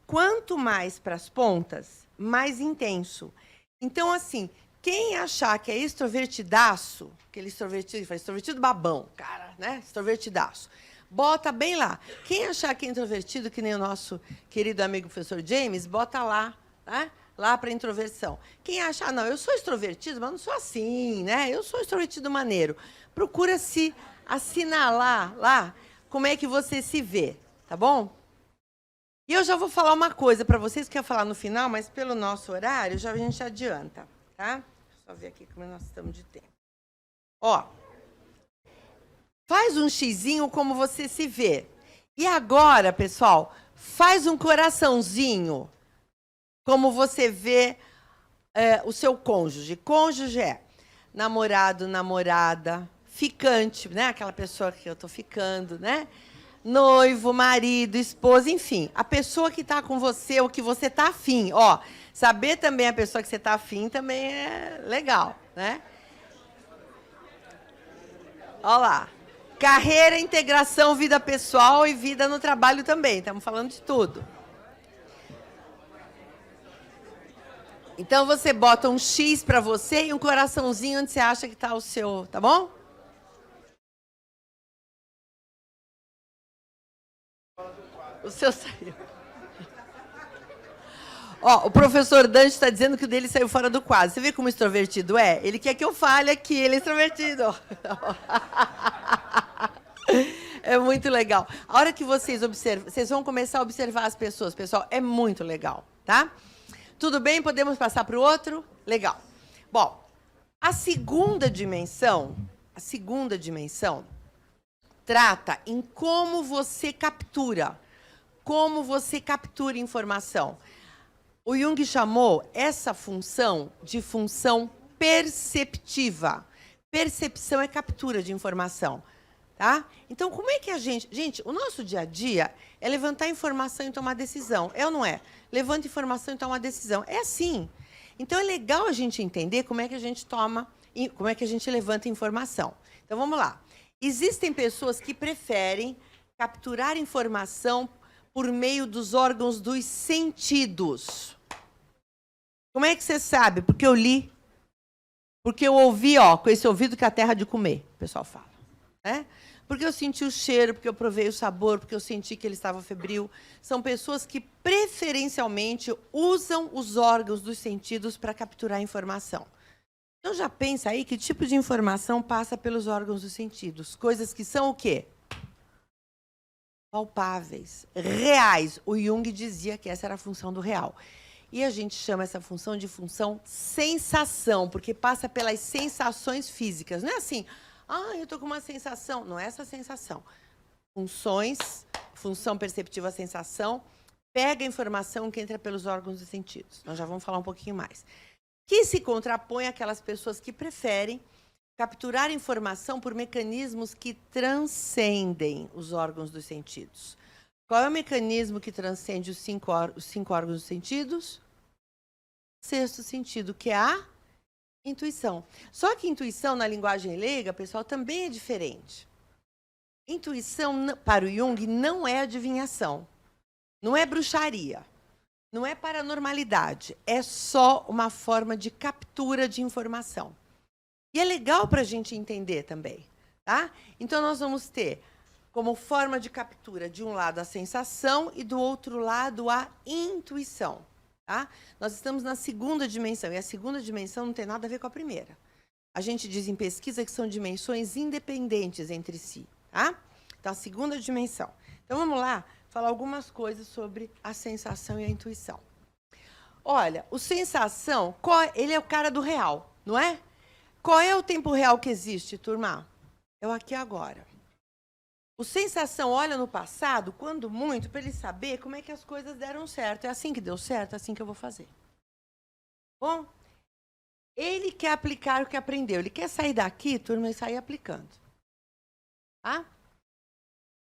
Quanto mais para as pontas, mais intenso. Então, assim, quem achar que é extrovertidaço, aquele extrovertido babão, cara, né? Extrovertidaço. Bota bem lá. Quem achar que é introvertido, que nem o nosso querido amigo professor James, bota lá, né? Lá para introversão. Quem acha, não, eu sou extrovertido, mas não sou assim, né? Eu sou extrovertido maneiro. Procura se assinalar lá como é que você se vê, tá bom? E eu já vou falar uma coisa para vocês, que eu ia falar no final, mas pelo nosso horário, a gente adianta, tá? Deixa eu só ver aqui como nós estamos de tempo. Ó, faz um xizinho como você se vê. E agora, pessoal, faz um coraçãozinho como você vê o seu cônjuge. Cônjuge é namorado, namorada, ficante, né? Aquela pessoa que eu tô ficando, né? Noivo, marido, esposa, enfim. A pessoa que está com você, ou que você está afim. Ó, saber também a pessoa que você está afim também é legal, né? Ó lá. Carreira, integração, vida pessoal e vida no trabalho também. Estamos falando de tudo. Então, você bota um X para você e um coraçãozinho onde você acha que está o seu, tá bom? O seu saiu. Ó, o professor Dante está dizendo que o dele saiu fora do quadro. Você vê como extrovertido é? Ele quer que eu fale aqui, ele é extrovertido. É muito legal. A hora que vocês observam, vocês vão começar a observar as pessoas, pessoal, é muito legal, tá? Tudo bem? Podemos passar para o outro? Legal. Bom, a segunda dimensão trata em como você captura informação. O Jung chamou essa função de função perceptiva. Percepção é captura de informação, tá? Então, como é que a gente... Gente, o nosso dia a dia é levantar informação e tomar decisão. É ou não é? Levanta informação e toma decisão. É assim. Então, é legal a gente entender como é que a gente como é que a gente levanta informação. Então, vamos lá. Existem pessoas que preferem capturar informação por meio dos órgãos dos sentidos. Como é que você sabe? Porque eu li. Porque eu ouvi, ó, com esse ouvido que é a terra de comer, o pessoal fala. Né? Porque eu senti o cheiro, porque eu provei o sabor, porque eu senti que ele estava febril. São pessoas que preferencialmente usam os órgãos dos sentidos para capturar informação. Então já pensa aí que tipo de informação passa pelos órgãos dos sentidos. Coisas que são o quê? Palpáveis, reais. O Jung dizia que essa era a função do real. E a gente chama essa função de função sensação, porque passa pelas sensações físicas. Não é assim, eu estou com uma sensação. Não é essa sensação. Função perceptiva, sensação, pega a informação que entra pelos órgãos dos sentidos. Nós já vamos falar um pouquinho mais. Que se contrapõe àquelas pessoas que preferem capturar informação por mecanismos que transcendem os órgãos dos sentidos. Qual é o mecanismo que transcende os cinco órgãos dos sentidos? Sexto sentido, que é a intuição. Só que intuição, na linguagem leiga, pessoal, também é diferente. Intuição, para o Jung, não é adivinhação. Não é bruxaria. Não é paranormalidade. É só uma forma de captura de informação. E é legal para a gente entender também, tá? Então, nós vamos ter como forma de captura, de um lado, a sensação e, do outro lado, a intuição. Tá? Nós estamos na segunda dimensão, e a segunda dimensão não tem nada a ver com a primeira. A gente diz em pesquisa que são dimensões independentes entre si. Tá? Então, a segunda dimensão. Então, vamos lá falar algumas coisas sobre a sensação e a intuição. Olha, o sensação, ele é o cara do real, não é? Qual é o tempo real que existe, turma? É o aqui e agora. O sensação olha no passado, quando muito, para ele saber como é que as coisas deram certo. É assim que deu certo, é assim que eu vou fazer. Bom, ele quer aplicar o que aprendeu. Ele quer sair daqui, turma, e sair aplicando. Tá?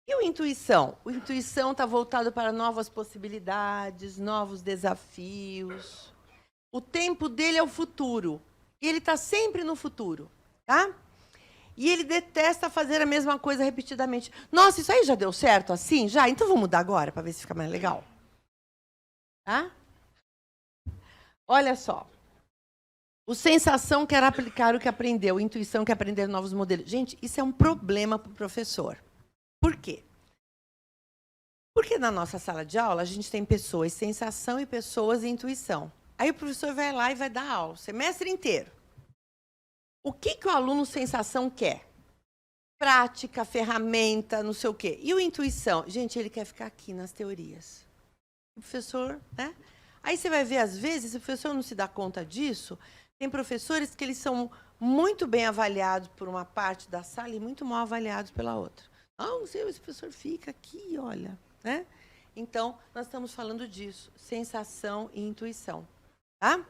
E o intuição? O intuição está voltado para novas possibilidades, novos desafios. O tempo dele é o futuro. E ele está sempre no futuro. Tá? E ele detesta fazer a mesma coisa repetidamente. Nossa, isso aí já deu certo assim? Já? Então vamos mudar agora para ver se fica mais legal. Tá? Olha só. O sensação quer aplicar o que aprendeu, intuição quer aprender novos modelos. Gente, isso é um problema para o professor. Por quê? Porque na nossa sala de aula a gente tem pessoas sensação e pessoas intuição. Aí o professor vai lá e vai dar aula, o semestre inteiro. O que o aluno sensação quer? Prática, ferramenta, não sei o quê. E o intuição? Gente, ele quer ficar aqui nas teorias. O professor, né? Aí você vai ver, às vezes, se o professor não se dá conta disso, tem professores que eles são muito bem avaliados por uma parte da sala e muito mal avaliados pela outra. Não sei, esse professor fica aqui, olha. Né? Então, nós estamos falando disso, sensação e intuição. Tá?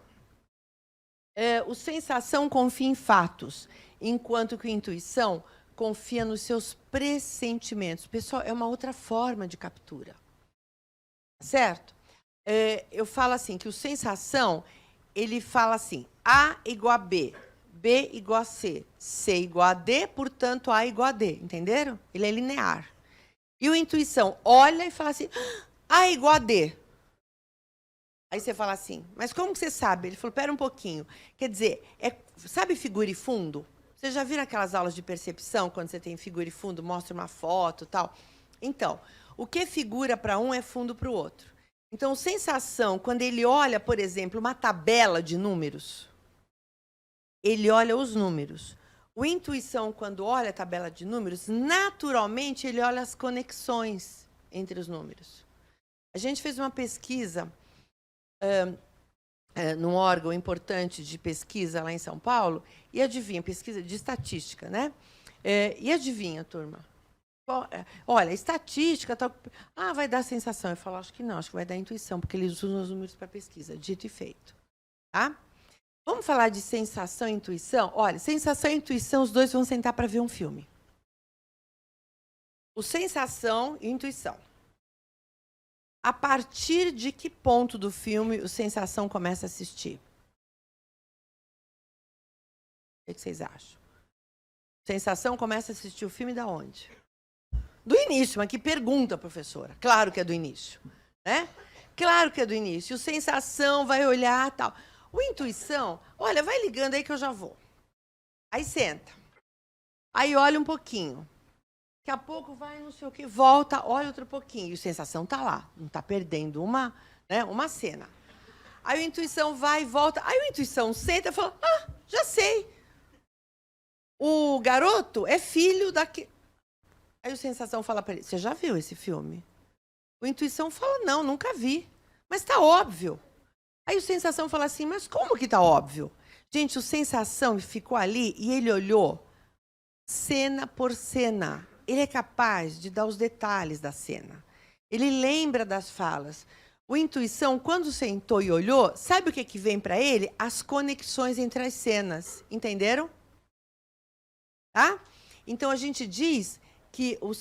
O sensação confia em fatos, enquanto que a intuição confia nos seus pressentimentos. Pessoal, é uma outra forma de captura. Certo? Eu falo assim, que o sensação, ele fala assim, A igual a B, B igual a C, C igual a D, portanto, A igual a D. Entenderam? Ele é linear. E o intuição olha e fala assim, A é igual a D. Aí você fala assim, mas como que você sabe? Ele falou, pera um pouquinho. Quer dizer, sabe figura e fundo? Você já viram aquelas aulas de percepção, quando você tem figura e fundo, mostra uma foto e tal? Então, o que figura para um é fundo para o outro. Então, sensação, quando ele olha, por exemplo, uma tabela de números, ele olha os números. O intuição, quando olha a tabela de números, naturalmente ele olha as conexões entre os números. A gente fez uma pesquisa num órgão importante de pesquisa lá em São Paulo, e adivinha, pesquisa de estatística, né? E adivinha, turma? Olha, estatística, tal, vai dar sensação. Eu falo, acho que não, acho que vai dar intuição, porque eles usam os números para pesquisa, dito e feito. Tá? Vamos falar de sensação e intuição? Olha, sensação e intuição, os dois vão sentar para ver um filme. O sensação e intuição. A partir de que ponto do filme o sensação começa a assistir? O que vocês acham? Sensação começa a assistir o filme da onde? Do início, mas que pergunta, professora? Claro que é do início, né? Claro que é do início. O sensação vai olhar, tal. O intuição, olha, vai ligando aí que eu já vou. Aí senta. Aí olha um pouquinho. Daqui a pouco vai, não sei o quê, volta, olha outro pouquinho. E a sensação está lá, não está perdendo uma cena. Aí a intuição vai e volta. Aí a intuição senta e fala, já sei. O garoto é filho daqui. Aí a sensação fala para ele, você já viu esse filme? A intuição fala, não, nunca vi. Mas está óbvio. Aí a sensação fala assim, mas como que está óbvio? Gente, o sensação ficou ali e ele olhou cena por cena. Ele é capaz de dar os detalhes da cena. Ele lembra das falas. O intuição, quando sentou e olhou, sabe o que vem para ele? As conexões entre as cenas. Entenderam? Tá? Então, a gente diz que o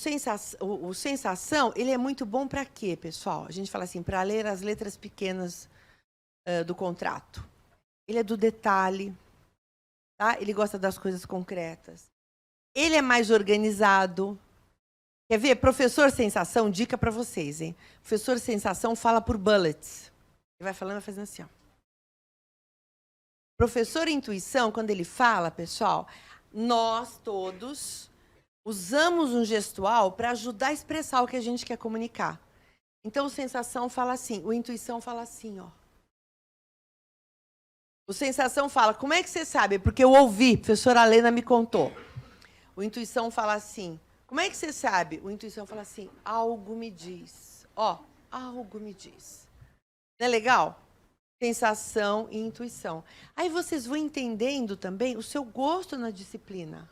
sensação, ele é muito bom para quê, pessoal? A gente fala assim, para ler as letras pequenas do contrato. Ele é do detalhe, tá? Ele gosta das coisas concretas. Ele é mais organizado. Quer ver? Professor sensação, dica para vocês, hein? Professor sensação fala por bullets. Ele vai falando, vai fazendo assim, ó. Professor intuição, quando ele fala, pessoal, nós todos usamos um gestual para ajudar a expressar o que a gente quer comunicar. Então, o sensação fala assim, o intuição fala assim, ó. O sensação fala, como é que você sabe? Porque eu ouvi, a professora Helena me contou. O intuição fala assim, como é que você sabe? O intuição fala assim, algo me diz. Ó, algo me diz. Não é legal? Sensação e intuição. Aí vocês vão entendendo também o seu gosto na disciplina.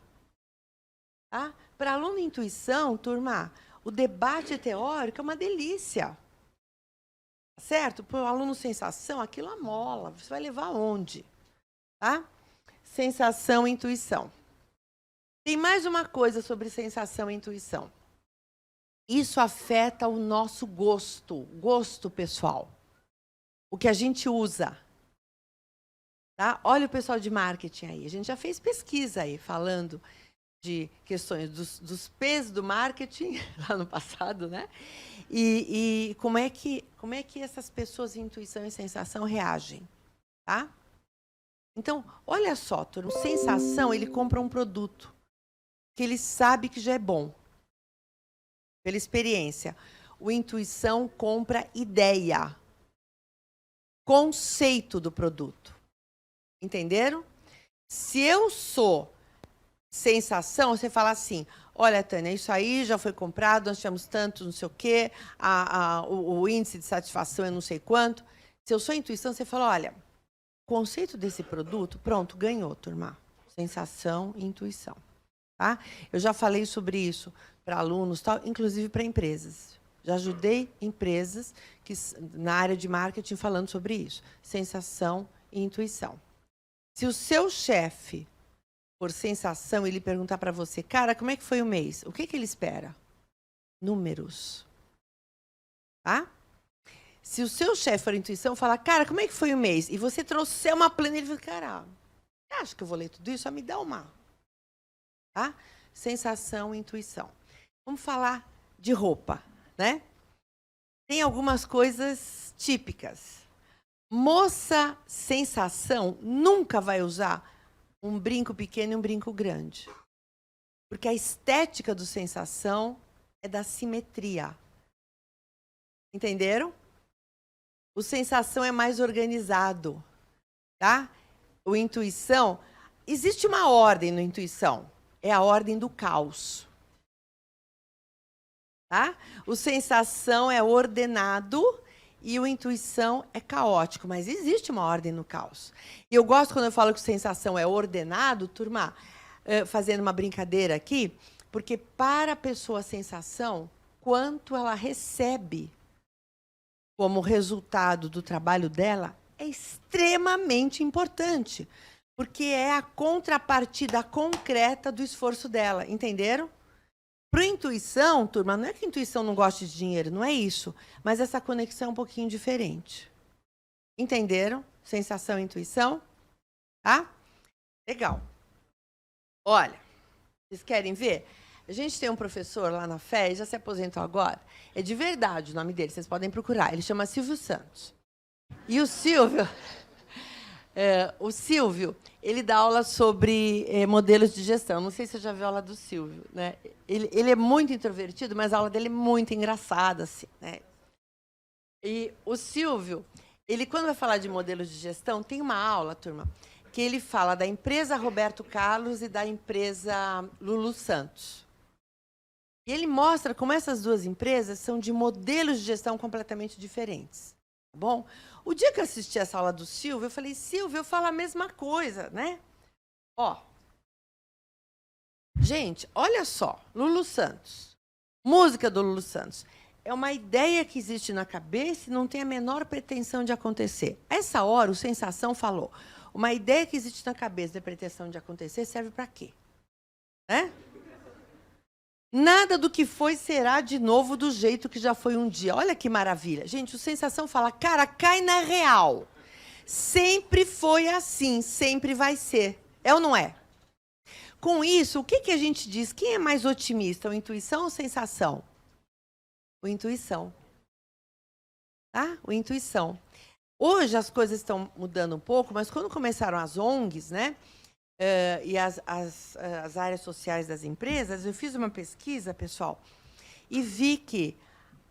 Tá? Para aluno intuição, turma, o debate teórico é uma delícia. Certo? Para o aluno sensação, aquilo amola. Você vai levar aonde? Tá? Sensação e intuição. Tem mais uma coisa sobre sensação e intuição. Isso afeta o nosso gosto pessoal. O que a gente usa. Tá? Olha o pessoal de marketing aí. A gente já fez pesquisa aí, falando de questões dos P's do marketing, lá no passado, né? E como é que essas pessoas, intuição e sensação, reagem, tá? Então, olha só, turma, sensação, ele compra um produto que ele sabe que já é bom, pela experiência. O intuição compra ideia, conceito do produto. Entenderam? Se eu sou sensação, você fala assim, olha, Tânia, isso aí já foi comprado, nós tínhamos tanto, não sei o quê, o índice de satisfação é não sei quanto. Se eu sou intuição, você fala, olha, o conceito desse produto, pronto, ganhou, turma. Sensação e intuição. Tá? Eu já falei sobre isso para alunos, tal, inclusive para empresas. Já ajudei empresas na área de marketing falando sobre isso. Sensação e intuição. Se o seu chefe, por sensação, ele perguntar para você, cara, como é que foi o mês? O que ele espera? Números. Tá? Se o seu chefe for intuição, falar, cara, como é que foi o mês? E você trouxer uma planilha, ele fala, cara, você acha que eu vou ler tudo isso? Só me dá uma. Tá? Sensação e intuição. Vamos falar de roupa, né? Tem algumas coisas típicas. Moça sensação nunca vai usar um brinco pequeno e um brinco grande. Porque a estética do sensação é da simetria. Entenderam? O sensação é mais organizado, tá? O intuição, existe uma ordem no intuição, é a ordem do caos. Tá? O sensação é ordenado e o intuição é caótico, mas existe uma ordem no caos. E eu gosto quando eu falo que sensação é ordenado, turma, fazendo uma brincadeira aqui, porque para a pessoa a sensação, quanto ela recebe como resultado do trabalho dela, é extremamente importante, porque é a contrapartida concreta do esforço dela, entenderam? Para a intuição, turma, não é que a intuição não goste de dinheiro, não é isso. Mas essa conexão é um pouquinho diferente. Entenderam? Sensação e intuição? Tá? Legal. Olha, vocês querem ver? A gente tem um professor lá na FES, já se aposentou agora. É de verdade o nome dele, vocês podem procurar. Ele chama Silvio Santos. E o Silvio... o Silvio, ele dá aula sobre modelos de gestão. Não sei se você já viu a aula do Silvio, né? Ele é muito introvertido, mas a aula dele é muito engraçada, assim, né? E o Silvio, ele quando vai falar de modelos de gestão, tem uma aula, turma, que ele fala da empresa Roberto Carlos e da empresa Lulu Santos. E ele mostra como essas duas empresas são de modelos de gestão completamente diferentes. Tá bom? O dia que eu assisti essa aula do Silvio, eu falei, Silvio, eu falo a mesma coisa, né? Ó. Gente, olha só, Lulu Santos. Música do Lulu Santos. É uma ideia que existe na cabeça e não tem a menor pretensão de acontecer. Essa hora, o Sensação falou, uma ideia que existe na cabeça e pretensão de acontecer serve para quê? Né? Nada do que foi será de novo do jeito que já foi um dia. Olha que maravilha. Gente, o Sensação fala, cara, cai na real. Sempre foi assim, sempre vai ser. É ou não é? Com isso, o que a gente diz? Quem é mais otimista, o intuição ou sensação? O intuição. Tá? O intuição. Hoje as coisas estão mudando um pouco, mas quando começaram as ONGs, né? E as áreas sociais das empresas, eu fiz uma pesquisa, pessoal, e vi que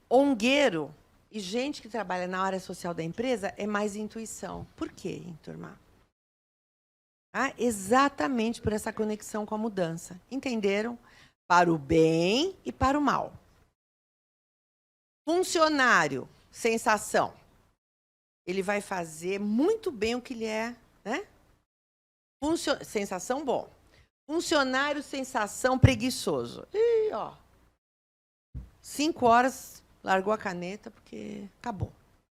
ongueiro e gente que trabalha na área social da empresa é mais intuição. Por quê, turma? Ah, exatamente por essa conexão com a mudança. Entenderam? Para o bem e para o mal. Funcionário, sensação. Ele vai fazer muito bem o que ele é, né? Sensação, bom. Funcionário, sensação, preguiçoso. Ih, ó. 5 horas, largou a caneta, porque acabou.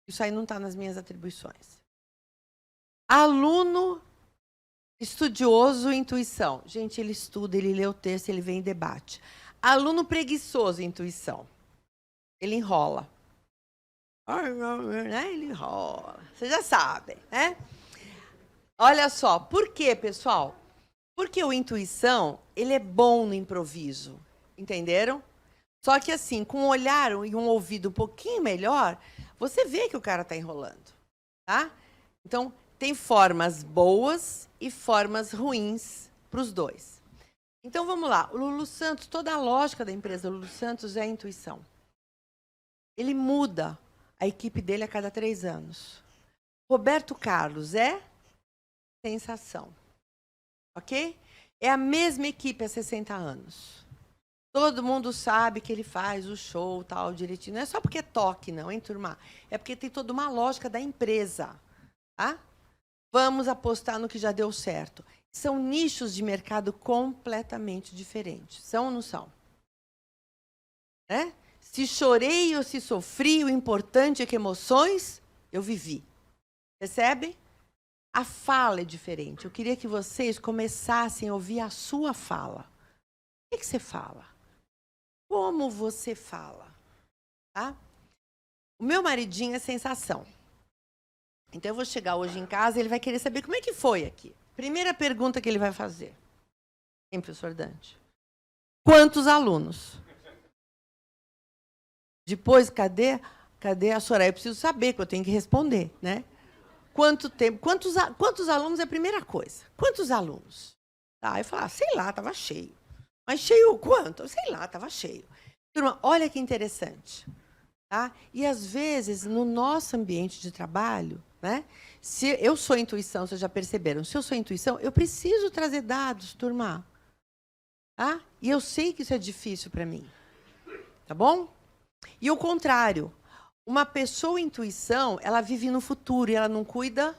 Isso aí não está nas minhas atribuições. Aluno, estudioso, intuição. Gente, ele estuda, ele lê o texto, ele vem em debate. Aluno preguiçoso, intuição. Ele enrola. Ele enrola. Vocês já sabem, né? Olha só, por quê, pessoal? Porque o intuição, ele é bom no improviso, entenderam? Só que assim, com um olhar e um ouvido um pouquinho melhor, você vê que o cara está enrolando, tá? Então, tem formas boas e formas ruins para os dois. Então, vamos lá. O Lulu Santos, toda a lógica da empresa Lulu Santos é a intuição. Ele muda a equipe dele a cada 3 anos. Roberto Carlos é sensação. Ok? É a mesma equipe há 60 anos. Todo mundo sabe que ele faz o show tal direitinho. Não é só porque é toque, não, hein, turma? É porque tem toda uma lógica da empresa. Tá? Vamos apostar no que já deu certo. São nichos de mercado completamente diferentes. São ou não são? Se chorei ou se sofri, o importante é que emoções eu vivi. Percebe? A fala é diferente. Eu queria que vocês começassem a ouvir a sua fala. O que você fala? Como você fala? Tá? O meu maridinho é sensação. Então, eu vou chegar hoje em casa e ele vai querer saber como é que foi aqui. Primeira pergunta que ele vai fazer. Hein, professor Dante? Quantos alunos? Depois, cadê a Soraya? Eu preciso saber, que eu tenho que responder, né? Quanto tempo? Quantos alunos é a primeira coisa? Quantos alunos? Tá, eu falo, sei lá, estava cheio. Mas cheio quanto? Sei lá, estava cheio. Turma, olha que interessante. Tá? E, às vezes, no nosso ambiente de trabalho, né? Se eu sou intuição, vocês já perceberam, se eu sou intuição, eu preciso trazer dados, turma. Tá? E eu sei que isso é difícil para mim. Tá bom? E o contrário. Uma pessoa intuição, ela vive no futuro e ela não cuida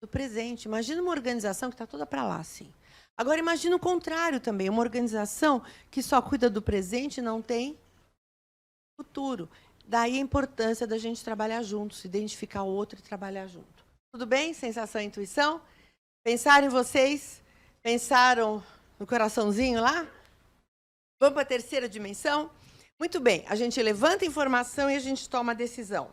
do presente. Imagina uma organização que está toda para lá, assim. Agora, imagina o contrário também. Uma organização que só cuida do presente e não tem futuro. Daí a importância da gente trabalhar juntos, identificar o outro e trabalhar junto. Tudo bem? Sensação e intuição? Pensaram em vocês? Pensaram no coraçãozinho lá? Vamos para a terceira dimensão? Muito bem, a gente levanta informação e a gente toma decisão.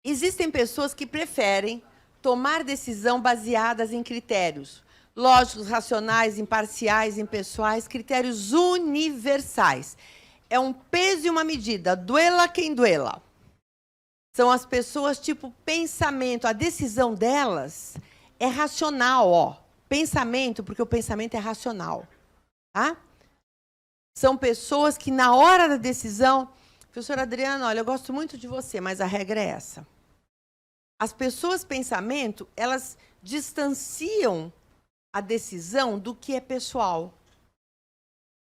Existem pessoas que preferem tomar decisão baseadas em critérios lógicos, racionais, imparciais, impessoais, critérios universais. É um peso e uma medida, duela quem duela. São as pessoas tipo pensamento, a decisão delas é racional, ó. Pensamento, porque o pensamento é racional, tá? São pessoas que, na hora da decisão... Professor Adriano, olha, eu gosto muito de você, mas a regra é essa. As pessoas pensamento, elas distanciam a decisão do que é pessoal.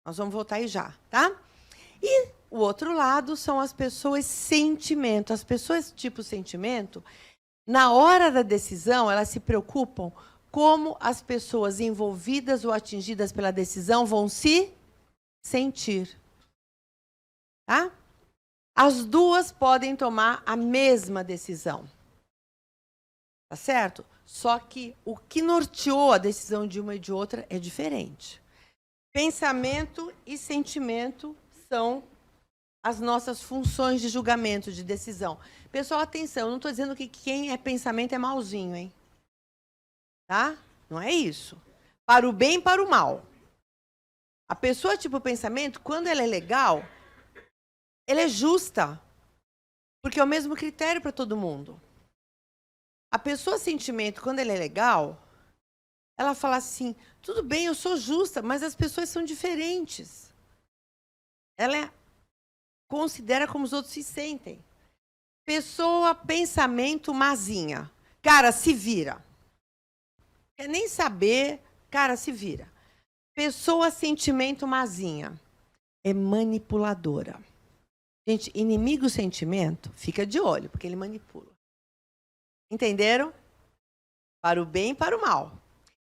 Nós vamos voltar aí já, tá? E o outro lado são as pessoas sentimento. As pessoas tipo sentimento, na hora da decisão, elas se preocupam como as pessoas envolvidas ou atingidas pela decisão vão se sentir. Tá? As duas podem tomar a mesma decisão. Tá certo? Só que o que norteou a decisão de uma e de outra é diferente. Pensamento e sentimento são as nossas funções de julgamento, de decisão. Pessoal, atenção, eu não estou dizendo que quem é pensamento é malzinho, hein? Tá? Não é isso. Para o bem e para o mal. A pessoa tipo pensamento, quando ela é legal, ela é justa. Porque é o mesmo critério para todo mundo. A pessoa sentimento, quando ela é legal, ela fala assim, tudo bem, eu sou justa, mas as pessoas são diferentes. Ela considera como os outros se sentem. Pessoa pensamento mazinha. Cara, se vira. Quer nem saber, cara, se vira. Pessoa sentimento mazinha. É manipuladora. Gente, inimigo sentimento, fica de olho, porque ele manipula. Entenderam? Para o bem e para o mal.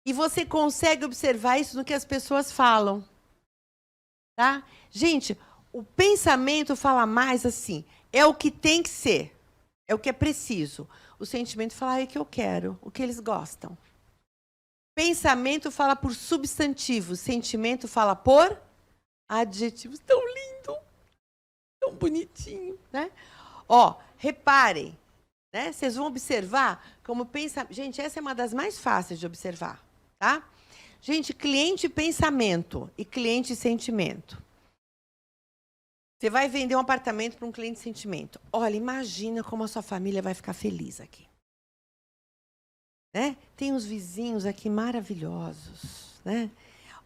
E você consegue observar isso no que as pessoas falam. Tá? Gente, o pensamento fala mais assim, é o que tem que ser, é o que é preciso. O sentimento fala, é o que eu quero, o que eles gostam. Pensamento fala por substantivo, sentimento fala por adjetivos. Tão lindo, tão bonitinho, né? Ó, reparem, né? Vocês vão observar como pensamento. Gente, essa é uma das mais fáceis de observar. tá? Gente, cliente pensamento e cliente sentimento. Você vai vender um apartamento para um cliente sentimento. Olha, imagina como a sua família vai ficar feliz aqui. Né? Tem uns vizinhos aqui maravilhosos, né?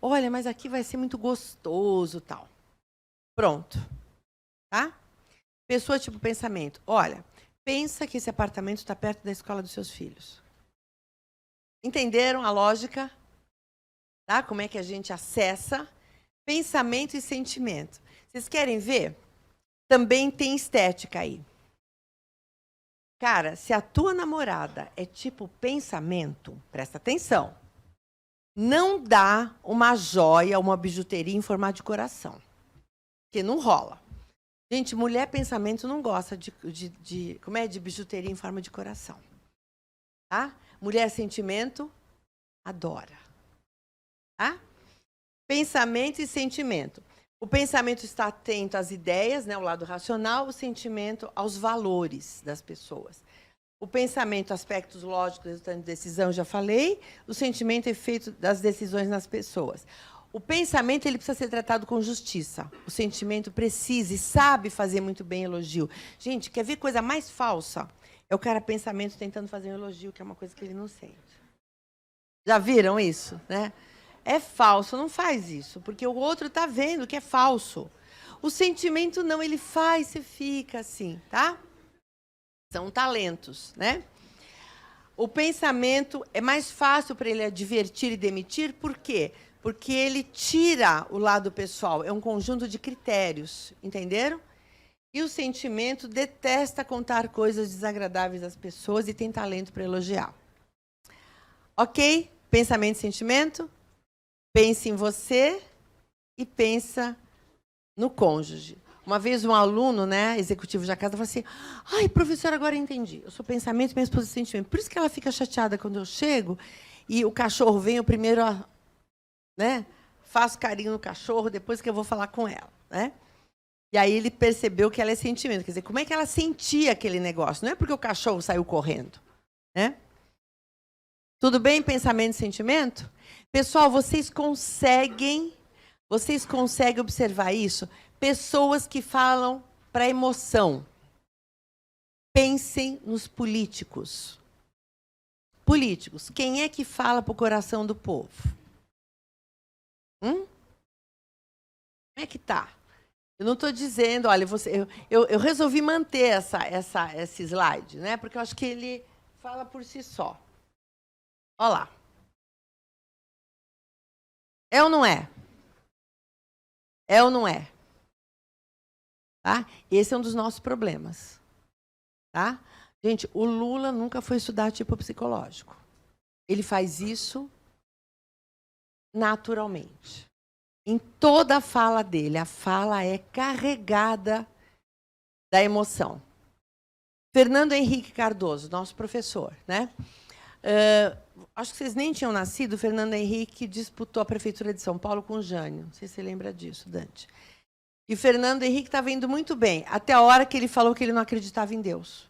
Olha, mas aqui vai ser muito gostoso, tal. Pronto, tá? Pessoa tipo pensamento. Olha, pensa que esse apartamento está perto da escola dos seus filhos. Entenderam a lógica? Tá? Como é que a gente acessa pensamento e sentimento? Vocês querem ver? Também tem estética aí. Cara, se a tua namorada é tipo pensamento, presta atenção. Não dá uma joia, uma bijuteria em formato de coração. Porque não rola. Gente, mulher pensamento não gosta como é, de bijuteria em forma de coração. Tá? Mulher sentimento, adora. Tá? Pensamento e sentimento. O pensamento está atento às ideias, né, o lado racional, o sentimento aos valores das pessoas. O pensamento, aspectos lógicos, resultante de decisão, já falei. O sentimento, efeito das decisões nas pessoas. O pensamento ele precisa ser tratado com justiça. O sentimento precisa e sabe fazer muito bem elogio. Gente, quer ver coisa mais falsa? É o cara pensamento tentando fazer um elogio, que é uma coisa que ele não sente. Já viram isso, né? É falso, não faz isso, porque o outro está vendo que é falso. O sentimento não, ele faz, você fica assim, tá? São talentos, né? O pensamento é mais fácil para ele advertir e demitir, por quê? Porque ele tira o lado pessoal, é um conjunto de critérios, entenderam? E o sentimento detesta contar coisas desagradáveis às pessoas e tem talento para elogiar. Ok? Pensamento e sentimento? Pense em você e pensa no cônjuge. Uma vez um aluno, né, executivo da casa, falou assim: ai, professora, agora eu entendi. Eu sou pensamento e minha esposa é sentimento. Por isso que ela fica chateada quando eu chego e o cachorro vem, eu primeiro, né, faço carinho no cachorro, depois que eu vou falar com ela. Né? E aí ele percebeu que ela é sentimento. Quer dizer, como é que ela sentia aquele negócio? Não é porque o cachorro saiu correndo. Né? Tudo bem, pensamento e sentimento? Pessoal, vocês conseguem observar isso? Pessoas que falam para emoção. Pensem nos políticos. Políticos, quem é que fala para o coração do povo? Como é que tá? Eu não estou dizendo, olha, eu resolvi manter esse slide, né? Porque eu acho que ele fala por si só. Olha lá. É ou não é? É ou não é? Tá? Esse é um dos nossos problemas. Tá? Gente, o Lula nunca foi estudar tipo psicológico. Ele faz isso naturalmente. Em toda a fala dele, a fala é carregada da emoção. Fernando Henrique Cardoso, nosso professor, né? Acho que vocês nem tinham nascido. O Fernando Henrique disputou a prefeitura de São Paulo com o Jânio. Não sei se você lembra disso, Dante. E o Fernando Henrique estava indo muito bem, até a hora que ele falou que ele não acreditava em Deus.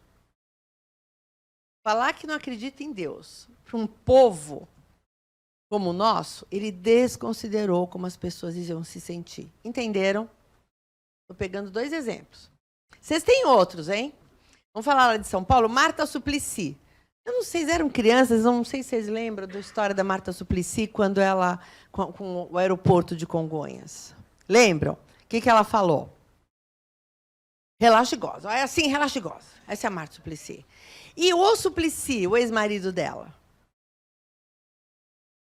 Falar que não acredita em Deus para um povo como o nosso, ele desconsiderou como as pessoas iam se sentir. Entenderam? Estou pegando 2 exemplos. Vocês têm outros, hein? Vamos falar lá de São Paulo. Marta Suplicy. Eu não sei, eram crianças, não sei se vocês lembram da história da Marta Suplicy quando ela, com o aeroporto de Congonhas. Lembram? O que ela falou? Relaxa e goza. É assim, relaxa e goza. Essa é a Marta Suplicy. E o Suplicy, o ex-marido dela?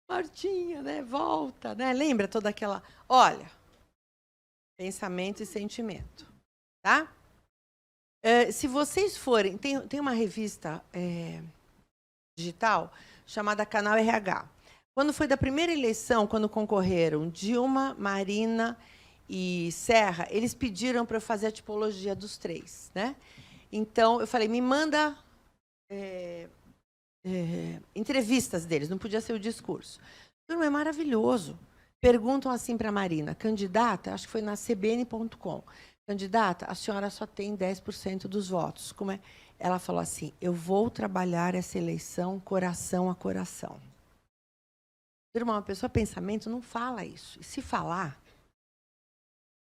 Martinha, né? Volta, né? Lembra toda aquela... Olha, pensamento e sentimento. Tá? Se vocês forem... Tem uma revista digital chamada Canal RH. Quando foi da primeira eleição, quando concorreram Dilma, Marina e Serra, eles pediram para eu fazer a tipologia dos 3. Né? Então, eu falei, me manda entrevistas deles, não podia ser o discurso. Então, é maravilhoso. Perguntam assim para a Marina, candidata, acho que foi na cbn.com, candidata, a senhora só tem 10% dos votos. Como é? Ela falou assim, eu vou trabalhar essa eleição coração a coração. Turma, uma pessoa pensamento não fala isso. E se falar,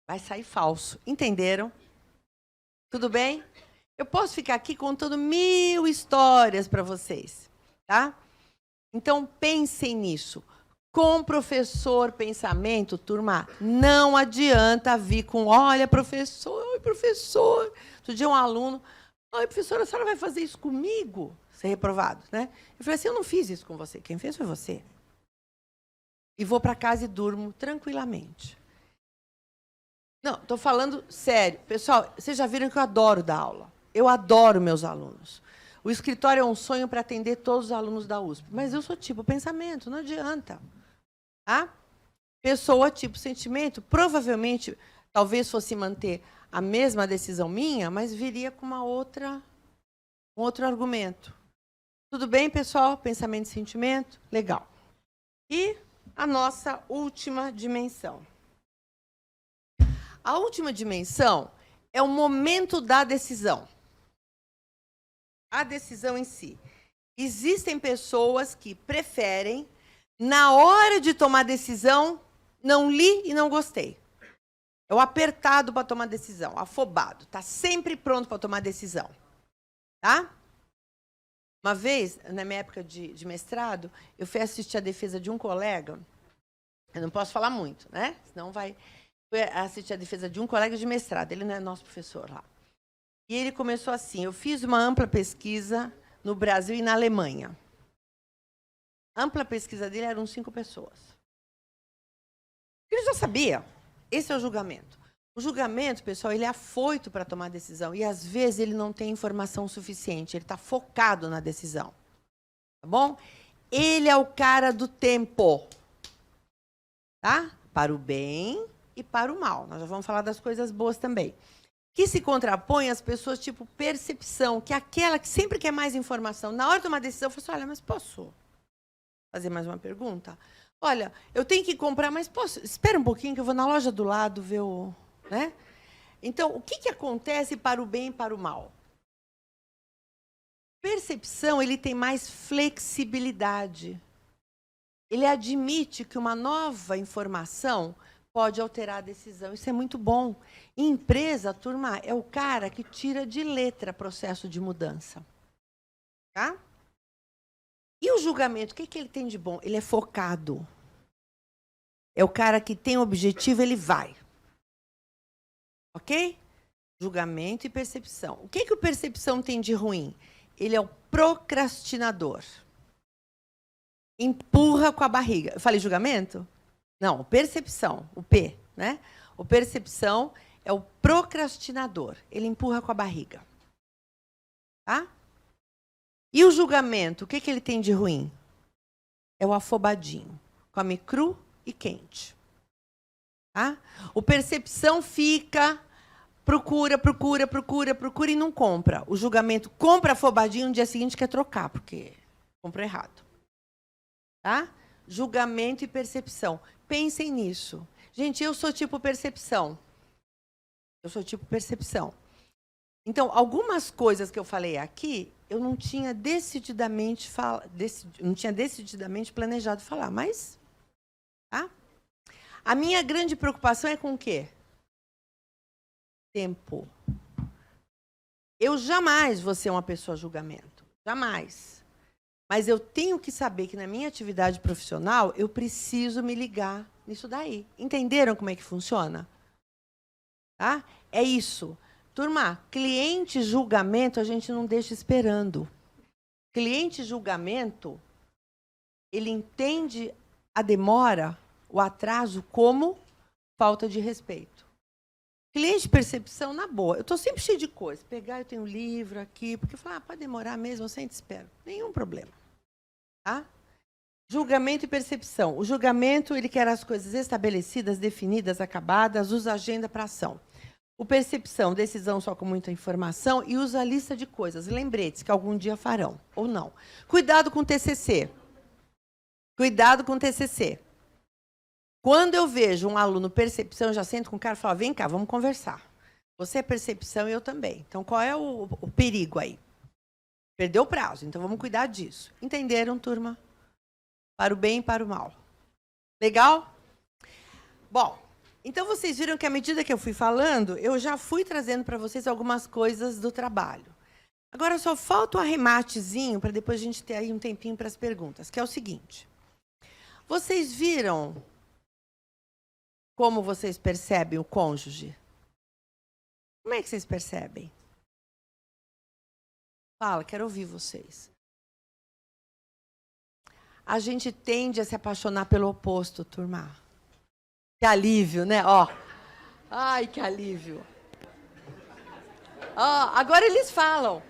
vai sair falso. Entenderam? Tudo bem? Eu posso ficar aqui contando 1000 histórias para vocês, tá? Então, pensem nisso. Com professor pensamento, turma, não adianta vir com, olha, professor, oi, professor. Outro dia um aluno, oi, professora, a senhora vai fazer isso comigo? Ser reprovado, né? Eu falei assim, eu não fiz isso com você. Quem fez foi você. E vou para casa e durmo tranquilamente. Não, estou falando sério. Pessoal, vocês já viram que eu adoro dar aula. Eu adoro meus alunos. O escritório é um sonho para atender todos os alunos da USP. Mas eu sou tipo pensamento, não adianta. Tá? Pessoa tipo sentimento, provavelmente, talvez fosse manter a mesma decisão minha, mas viria com um outro argumento. Tudo bem, pessoal? Pensamento e sentimento? Legal. E a nossa última dimensão. A última dimensão é o momento da decisão. A decisão em si. Existem pessoas que preferem, na hora de tomar decisão, não li e não gostei. É o apertado para tomar decisão, afobado. Está sempre pronto para tomar decisão. Tá? Uma vez, na minha época de mestrado, eu fui assistir a defesa de um colega. Eu não posso falar muito, né? Senão vai... Fui assistir a defesa de um colega de mestrado. Ele não é nosso professor lá. E ele começou assim, eu fiz uma ampla pesquisa no Brasil e na Alemanha. A ampla pesquisa dele eram 5 pessoas. Ele já sabia. Esse é o julgamento. O julgamento, pessoal, ele é afoito para tomar decisão. E, às vezes, ele não tem informação suficiente. Ele está focado na decisão. Tá bom? Ele é o cara do tempo. Tá? Para o bem e para o mal. Nós já vamos falar das coisas boas também. Que se contrapõe às pessoas tipo percepção, que é aquela que sempre quer mais informação. Na hora de tomar decisão, eu falo assim, olha, mas posso fazer mais uma pergunta? Olha, eu tenho que comprar, mas posso... Espera um pouquinho que eu vou na loja do lado ver o... Né? Então, o que acontece para o bem e para o mal? Percepção, ele tem mais flexibilidade. Ele admite que uma nova informação pode alterar a decisão. Isso é muito bom. Em empresa, turma, é o cara que tira de letra processo de mudança. Tá? E o julgamento, o que ele tem de bom? Ele é focado. É o cara que tem objetivo, ele vai. Ok? Julgamento e percepção. O que o percepção tem de ruim? Ele é o procrastinador. Empurra com a barriga. Eu falei julgamento? Não, percepção, o P, né? O percepção é o procrastinador. Ele empurra com a barriga. Tá? E o julgamento, o que ele tem de ruim? É o afobadinho. Come cru e quente. Tá? O percepção fica, procura e não compra. O julgamento compra afobadinho, no dia seguinte quer trocar, porque comprou errado. Tá? Julgamento e percepção. Pensem nisso. Gente, eu sou tipo percepção. Eu sou tipo percepção. Então, algumas coisas que eu falei aqui, eu não tinha decididamente planejado falar, mas... Tá? A minha grande preocupação é com o quê? Tempo. Eu jamais vou ser uma pessoa julgamento. Jamais. Mas eu tenho que saber que na minha atividade profissional, eu preciso me ligar nisso daí. Entenderam como é que funciona? Tá? É isso. Turma, cliente julgamento a gente não deixa esperando. Cliente julgamento, ele entende a demora, o atraso como falta de respeito. Cliente percepção, na boa. Eu estou sempre cheio de coisa. Pegar, eu tenho um livro aqui, porque eu falo, pode demorar mesmo, eu sempre espero. Nenhum problema. Tá? Julgamento e percepção. O julgamento, ele quer as coisas estabelecidas, definidas, acabadas, usa agenda para ação. O percepção, decisão só com muita informação e usa a lista de coisas, lembretes que algum dia farão, ou não. Cuidado com o TCC. Cuidado com o TCC. Quando eu vejo um aluno percepção, eu já sento com o cara e falo, vem cá, vamos conversar. Você é percepção e eu também. Então, qual é o perigo aí? Perdeu o prazo, então vamos cuidar disso. Entenderam, turma? Para o bem e para o mal. Legal? Bom, então vocês viram que à medida que eu fui falando, eu já fui trazendo para vocês algumas coisas do trabalho. Agora só falta um arrematezinho para depois a gente ter aí um tempinho para as perguntas, que é o seguinte. Vocês viram como vocês percebem o cônjuge? Como é que vocês percebem? Fala, quero ouvir vocês. A gente tende a se apaixonar pelo oposto, turma. Que alívio, né? Ó. Ai, que alívio. Ó, agora eles falam.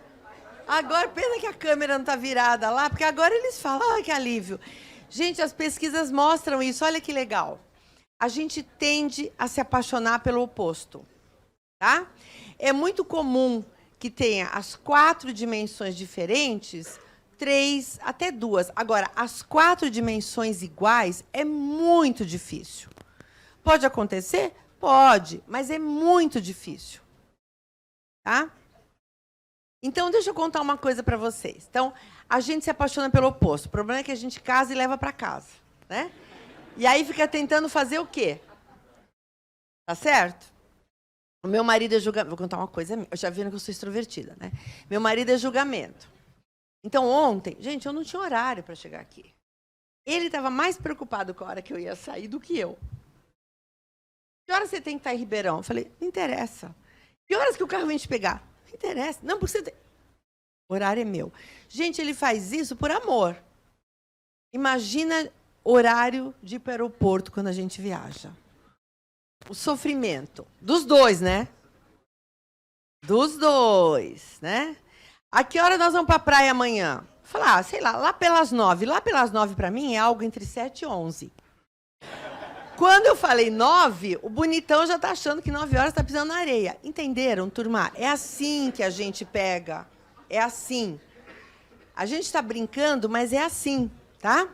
Agora, pena que a câmera não está virada lá, porque agora eles falam. Ai, que alívio. Gente, as pesquisas mostram isso. Olha que legal. A gente tende a se apaixonar pelo oposto. Tá? É muito comum que tenha as 4 dimensões diferentes, 3, até 2. Agora, as 4 dimensões iguais é muito difícil. Pode acontecer? Pode, mas é muito difícil. Tá? Então, deixa eu contar uma coisa para vocês. Então, a gente se apaixona pelo oposto. O problema é que a gente casa e leva para casa. Né? E aí fica tentando fazer o quê? Tá certo? O meu marido é julgamento. Vou contar uma coisa. Eu já viram que eu sou extrovertida, né? Meu marido é julgamento. Então, ontem, gente, eu não tinha horário para chegar aqui. Ele estava mais preocupado com a hora que eu ia sair do que eu. Que horas você tem que estar em Ribeirão? Eu falei, não interessa. Que horas que o carro vem te pegar? Não interessa. Não, porque você tem... O horário é meu. Gente, ele faz isso por amor. Imagina horário de ir para o aeroporto quando a gente viaja. O sofrimento. Dos dois, né? Dos dois, né? A que hora nós vamos para a praia amanhã? Falar, sei lá pelas 9. Lá pelas 9 para mim é algo entre 7 e 11. Quando eu falei 9, o bonitão já está achando que 9 horas está pisando na areia. Entenderam, turma? É assim que a gente pega. É assim. A gente está brincando, mas é assim, tá?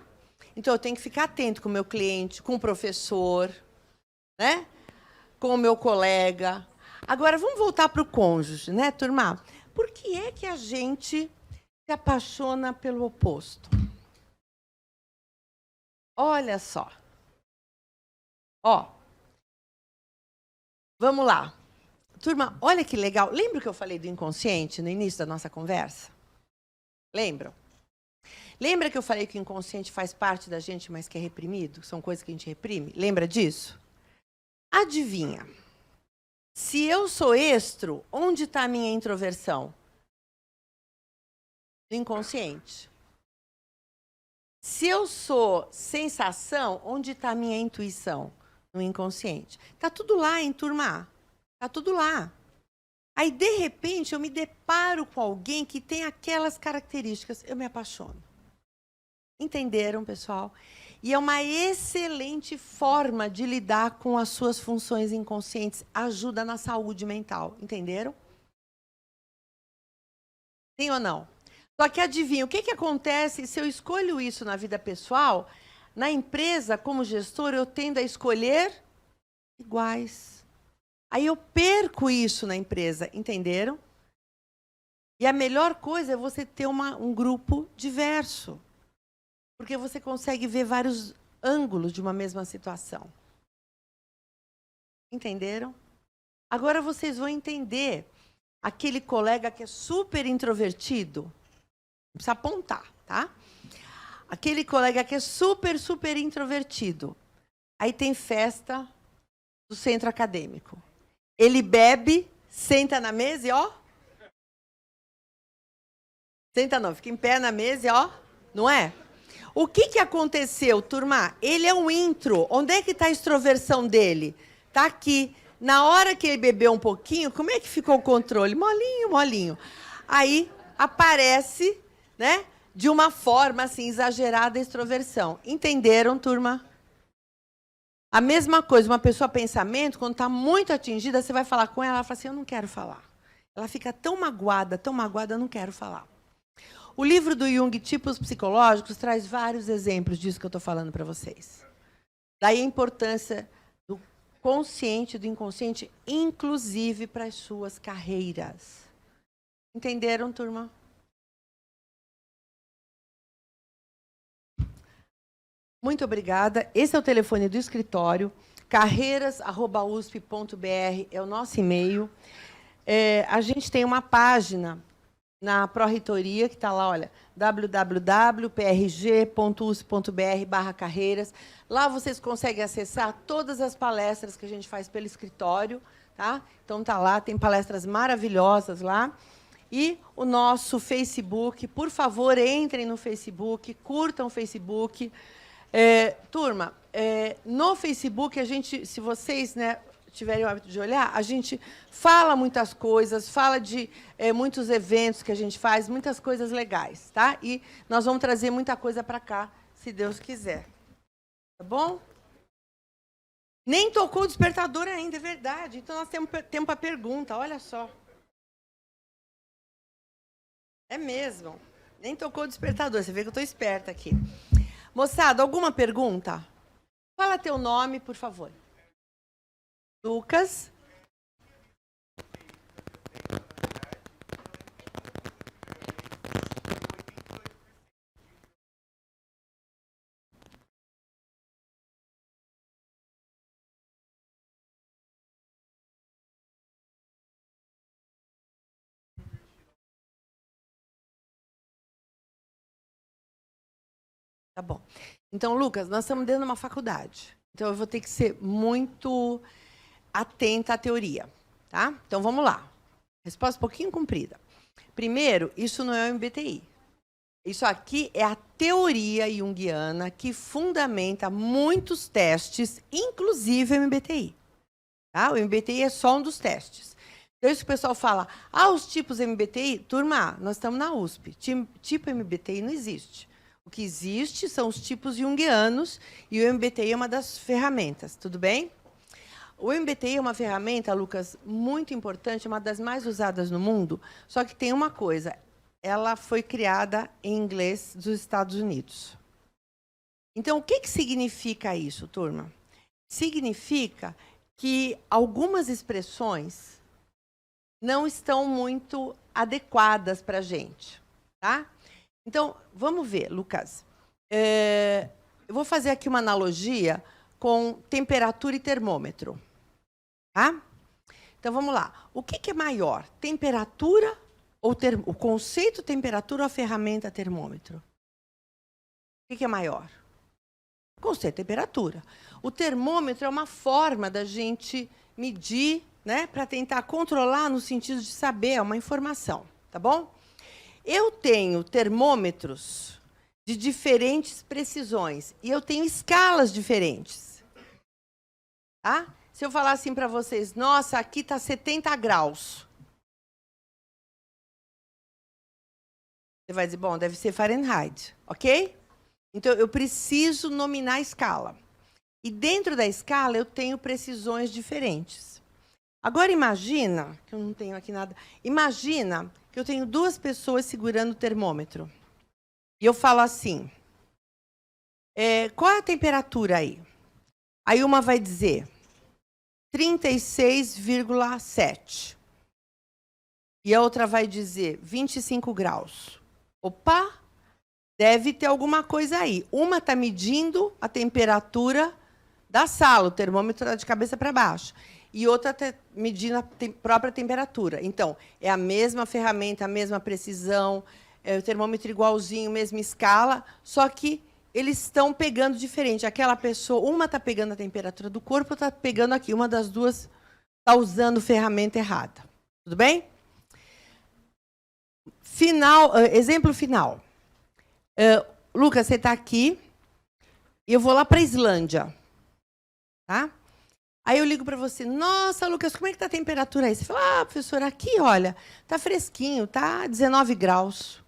Então, eu tenho que ficar atento com o meu cliente, com o professor, né? Com o meu colega. Agora, vamos voltar para o cônjuge, né, turma? Por que é que a gente se apaixona pelo oposto? Olha só. Ó. Vamos lá. Turma, olha que legal. Lembra que eu falei do inconsciente no início da nossa conversa? Lembram? Lembra que eu falei que o inconsciente faz parte da gente, mas que é reprimido? São coisas que a gente reprime? Lembra disso? Adivinha? Se eu sou extro, onde está a minha introversão? No inconsciente. Se eu sou sensação, onde está a minha intuição? No inconsciente. Está tudo lá, hein, turma? Está tudo lá. Aí, de repente, eu me deparo com alguém que tem aquelas características. Eu me apaixono. Entenderam, pessoal? E é uma excelente forma de lidar com as suas funções inconscientes. Ajuda na saúde mental. Entenderam? Sim ou não? Só que adivinha, o que acontece se eu escolho isso na vida pessoal? Na empresa, como gestor, eu tendo a escolher iguais. Aí eu perco isso na empresa. Entenderam? E a melhor coisa é você ter um grupo diverso. Porque você consegue ver vários ângulos de uma mesma situação. Entenderam? Agora vocês vão entender aquele colega que é super introvertido. Não precisa apontar, tá? Aquele colega que é super, super introvertido. Aí tem festa do centro acadêmico. Ele bebe, senta na mesa e ó. Senta não, fica em pé na mesa e ó. Não é? O que aconteceu, turma? Ele é um intro. Onde é que está a extroversão dele? Está aqui. Na hora que ele bebeu um pouquinho, como é que ficou o controle? Molinho, molinho. Aí aparece, né, de uma forma assim exagerada a extroversão. Entenderam, turma? A mesma coisa, uma pessoa pensamento, quando está muito atingida, você vai falar com ela, ela fala assim, eu não quero falar. Ela fica tão magoada, eu não quero falar. O livro do Jung, Tipos Psicológicos, traz vários exemplos disso que eu estou falando para vocês. Daí a importância do consciente e do inconsciente, inclusive para as suas carreiras. Entenderam, turma? Muito obrigada. Esse é o telefone do escritório, carreiras@usp.br é o nosso e-mail. A gente tem uma página na Pró-Reitoria, que está lá, olha, www.prg.usp.br/carreiras. Lá vocês conseguem acessar todas as palestras que a gente faz pelo escritório, tá? Então, está lá, tem palestras maravilhosas lá. E o nosso Facebook, por favor, entrem no Facebook, curtam o Facebook. Turma, no Facebook, a gente, se vocês, né, tiverem o hábito de olhar, a gente fala muitas coisas, fala de muitos eventos que a gente faz, muitas coisas legais, tá? E nós vamos trazer muita coisa para cá, se Deus quiser. Tá bom? Nem tocou o despertador ainda, é verdade. Então, nós temos tempo para pergunta, olha só. É mesmo. Nem tocou o despertador, você vê que eu estou esperta aqui. Moçada, alguma pergunta? Fala teu nome, por favor. Lucas. Tá bom. Então, Lucas, nós estamos dentro de uma faculdade. Então, eu vou ter que ser muito atenta à teoria. Tá? Então, vamos lá. Resposta um pouquinho comprida. Primeiro, isso não é o MBTI. Isso aqui é a teoria junguiana que fundamenta muitos testes, inclusive o MBTI. Tá? O MBTI é só um dos testes. Então, isso que o pessoal fala, os tipos MBTI, turma, nós estamos na USP. Tipo MBTI não existe. O que existe são os tipos junguianos e o MBTI é uma das ferramentas, tudo bem? O MBTI é uma ferramenta, Lucas, muito importante, uma das mais usadas no mundo, só que tem uma coisa, ela foi criada em inglês dos Estados Unidos. Então, o que significa isso, turma? Significa que algumas expressões não estão muito adequadas para a gente, tá? Então, vamos ver, Lucas. Eu vou fazer aqui uma analogia com temperatura e termômetro. Tá? Então, vamos lá. O que é maior? Temperatura ou o conceito temperatura ou a ferramenta termômetro? O que é maior? O conceito temperatura. O termômetro é uma forma da gente medir, né, para tentar controlar no sentido de saber, é uma informação, tá bom? Eu tenho termômetros de diferentes precisões e eu tenho escalas diferentes. Tá? Se eu falar assim para vocês, nossa, aqui está 70 graus. Você vai dizer, bom, deve ser Fahrenheit, ok? Então, eu preciso nominar a escala. E dentro da escala, eu tenho precisões diferentes. Agora, imagina, que eu não tenho aqui nada, imagina que eu tenho duas pessoas segurando o termômetro. E eu falo assim, qual é a temperatura aí? Aí uma vai dizer 36,7. E a outra vai dizer 25 graus. Opa, deve ter alguma coisa aí. Uma está medindo a temperatura da sala, o termômetro está de cabeça para baixo. E outra está medindo a própria temperatura. Então, é a mesma ferramenta, a mesma precisão, o termômetro igualzinho, mesma escala, só que eles estão pegando diferente. Aquela pessoa, uma está pegando a temperatura do corpo, está pegando aqui. Uma das duas está usando ferramenta errada. Tudo bem? Exemplo final. Lucas, você está aqui e eu vou lá para a Islândia. Tá? Aí eu ligo para você, nossa, Lucas, como é que está a temperatura aí? Você fala, professora, aqui, olha, está fresquinho, está 19 graus.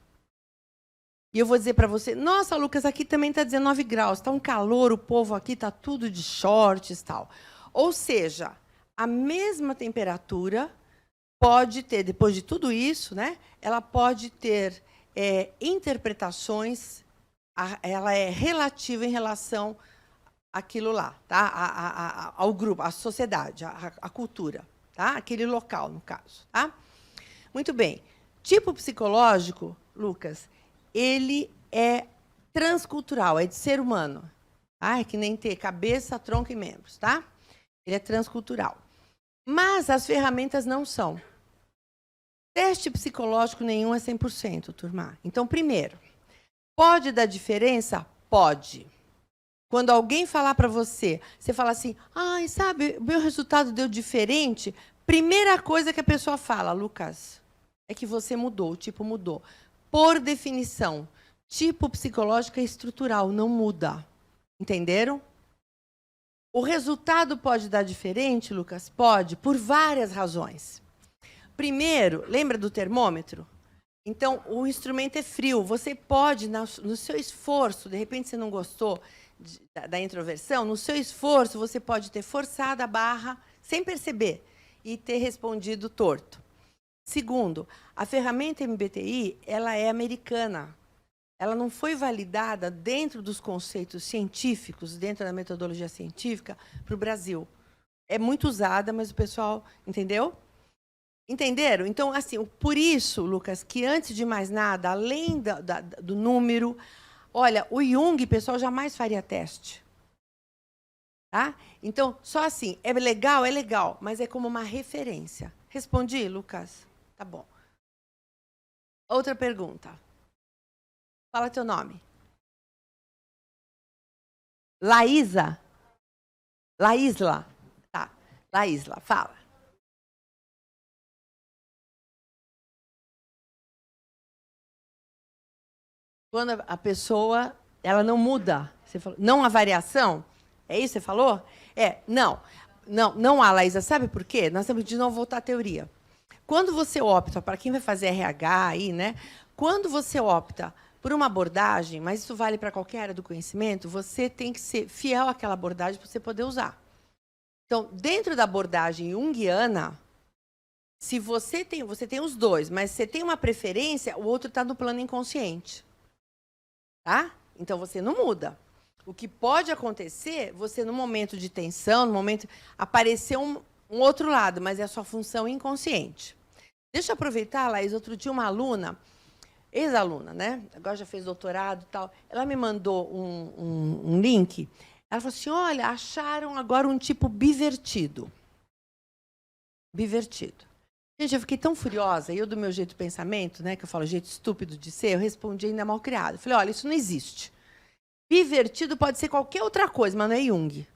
E eu vou dizer para você, nossa, Lucas, aqui também está 19 graus, está um calor, o povo aqui está tudo de shorts e tal. Ou seja, a mesma temperatura pode ter, depois de tudo isso, né, ela pode ter interpretações, ela é relativa em relação àquilo lá, tá? Ao grupo, à sociedade, à cultura, tá? Aquele local, no caso. Tá? Muito bem. Tipo psicológico, Lucas, ele é transcultural, é de ser humano. Ah, é que nem ter cabeça, tronco e membros, tá? Ele é transcultural. Mas as ferramentas não são. Teste psicológico nenhum é 100%, turma. Então, primeiro, pode dar diferença? Pode. Quando alguém falar para você, você fala assim, ai, sabe, o meu resultado deu diferente. Primeira coisa que a pessoa fala, Lucas, é que você mudou, o tipo mudou. Por definição, tipo psicológico é estrutural, não muda. Entenderam? O resultado pode dar diferente, Lucas? Pode, por várias razões. Primeiro, lembra do termômetro? Então, o instrumento é frio. Você pode, no seu esforço, de repente você não gostou da introversão, no seu esforço você pode ter forçado a barra sem perceber e ter respondido torto. Segundo, a ferramenta MBTI, ela é americana. Ela não foi validada dentro dos conceitos científicos, dentro da metodologia científica, para o Brasil. É muito usada, mas o pessoal... Entendeu? Entenderam? Então, assim, por isso, Lucas, que antes de mais nada, além do número... Olha, o Jung, pessoal, jamais faria teste. Tá? Então, só assim, é legal, mas é como uma referência. Respondi, Lucas? Tá bom. Outra pergunta. Fala teu nome. Laísa? Laísla? Tá. Laísla, fala. Quando a pessoa, ela não muda. Você falou, não há variação? É isso que você falou? Não há, Laísa. Sabe por quê? Nós temos de novo voltar à teoria. Quando você opta, para quem vai fazer RH aí, né? Quando você opta por uma abordagem, mas isso vale para qualquer área do conhecimento, você tem que ser fiel àquela abordagem para você poder usar. Então, dentro da abordagem junguiana, se você tem os dois, mas você tem uma preferência, o outro está no plano inconsciente. Tá? Então, você não muda. O que pode acontecer, você, no momento de tensão, no momento, aparecer um outro lado, mas é a sua função inconsciente. Deixa eu aproveitar, Laís, outro dia uma aluna, ex-aluna, né? Agora já fez doutorado e tal, ela me mandou um link. Ela falou assim, olha, acharam agora um tipo bivertido. Bivertido. Gente, eu fiquei tão furiosa, e eu, do meu jeito de pensamento, né, que eu falo jeito estúpido de ser, eu respondi ainda mal criado. Falei, olha, isso não existe. Bivertido pode ser qualquer outra coisa, mas não é Jung.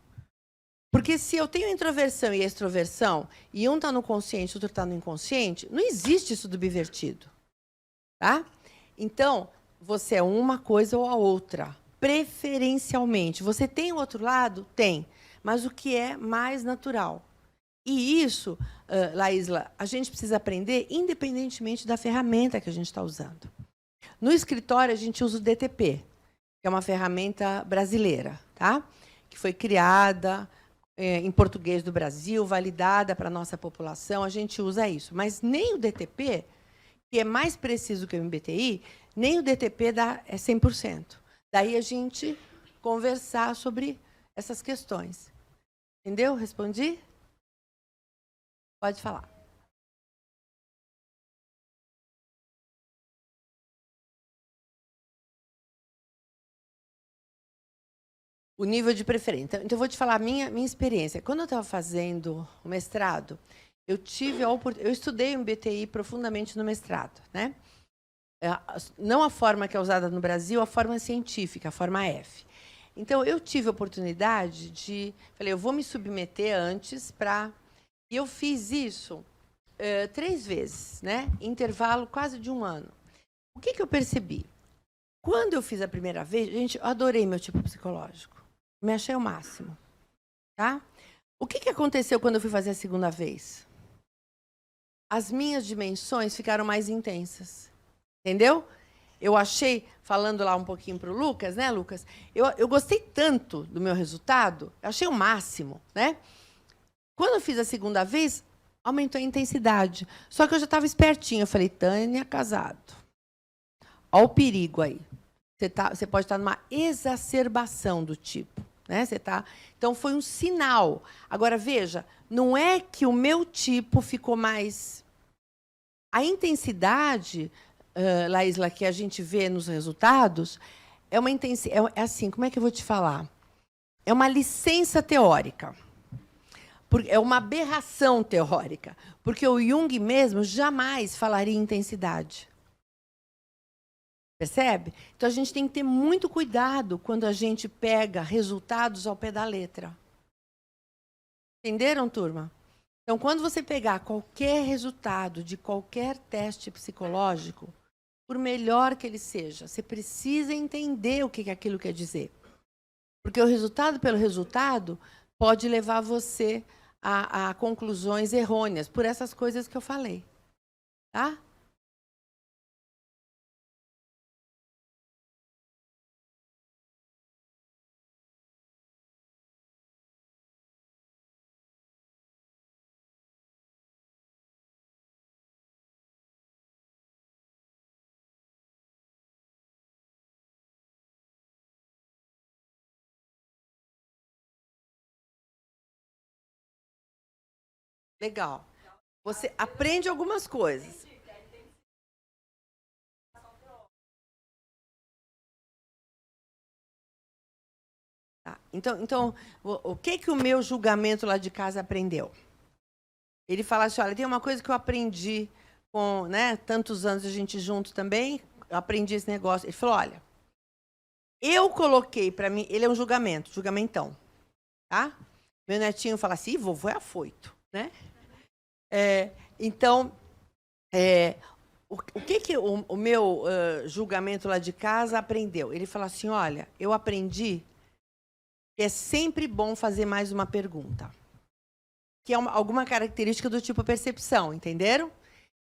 Porque se eu tenho introversão e extroversão, e um está no consciente, o outro está no inconsciente, não existe isso do bivertido. Tá? Então, você é uma coisa ou a outra. Preferencialmente. Você tem o outro lado? Tem. Mas o que é mais natural? E isso, Laísla, a gente precisa aprender independentemente da ferramenta que a gente está usando. No escritório, a gente usa o DTP, que é uma ferramenta brasileira, tá? Que foi criada em português do Brasil, validada para a nossa população, a gente usa isso. Mas nem o DTP, que é mais preciso que o MBTI, nem o DTP é 100%. Daí a gente conversar sobre essas questões. Entendeu? Respondi? Pode falar. O nível de preferência. Então, eu vou te falar a minha experiência. Quando eu estava fazendo o mestrado, eu estudei o MBTI profundamente no mestrado, né? Não a forma que é usada no Brasil, a forma científica, a forma F. Então, eu tive a oportunidade de... Falei, eu vou me submeter antes para... E eu fiz isso 3 vezes, né? Intervalo quase de 1 ano. O que eu percebi? Quando eu fiz a primeira vez, gente, eu adorei meu tipo psicológico. Me achei o máximo. Tá? O que aconteceu quando eu fui fazer a segunda vez? As minhas dimensões ficaram mais intensas. Entendeu? Eu achei, falando lá um pouquinho para o Lucas, né, Lucas? Eu gostei tanto do meu resultado, eu achei o máximo, né? Quando eu fiz a segunda vez, aumentou a intensidade. Só que eu já estava espertinha. Eu falei, Tânia, casado. Olha o perigo aí. Você pode estar numa exacerbação do tipo. Né? Então, foi um sinal. Agora, veja, não é que o meu tipo ficou mais... A intensidade, Laísla, que a gente vê nos resultados, é uma intensidade... É assim, como é que eu vou te falar? é uma licença teórica. É uma aberração teórica. Porque o Jung mesmo jamais falaria em intensidade. Percebe? Então, a gente tem que ter muito cuidado quando a gente pega resultados ao pé da letra. Entenderam, turma? Então, quando você pegar qualquer resultado de qualquer teste psicológico, por melhor que ele seja, você precisa entender o que aquilo quer dizer. Porque o resultado pelo resultado pode levar você a conclusões errôneas, por essas coisas que eu falei. Tá? Legal. Você aprende algumas coisas. Tá. Então, o que o meu julgamento lá de casa aprendeu? Ele fala assim, olha, tem uma coisa que eu aprendi com, né, tantos anos a gente junto também, eu aprendi esse negócio. Ele falou, olha, eu coloquei para mim, ele é um julgamentão, tá? Meu netinho fala assim, vovô é afoito, né? Então, o que o meu julgamento lá de casa aprendeu? Ele fala assim, olha, eu aprendi que é sempre bom fazer mais uma pergunta. Que é alguma característica do tipo percepção, entenderam?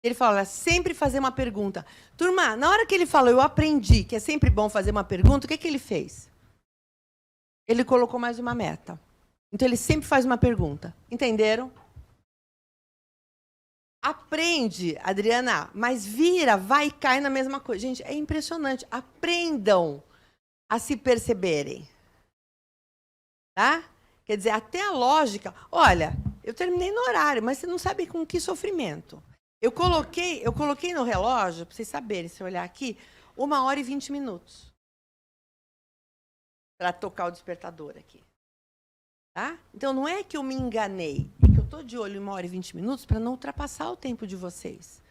Ele fala, sempre fazer uma pergunta. Turma, na hora que ele falou, eu aprendi que é sempre bom fazer uma pergunta, o que ele fez? Ele colocou mais uma meta. Então, ele sempre faz uma pergunta. Entenderam? Aprende, Adriana, mas vira, vai e cai na mesma coisa. Gente, é impressionante. Aprendam a se perceberem. Tá? Quer dizer, até a lógica. Olha, eu terminei no horário, mas você não sabe com que sofrimento. Eu coloquei no relógio, para vocês saberem, se eu olhar aqui, 1h20 para tocar o despertador aqui. Tá? Então, não é que eu me enganei, é que eu estou de olho em 1h20 para não ultrapassar o tempo de vocês.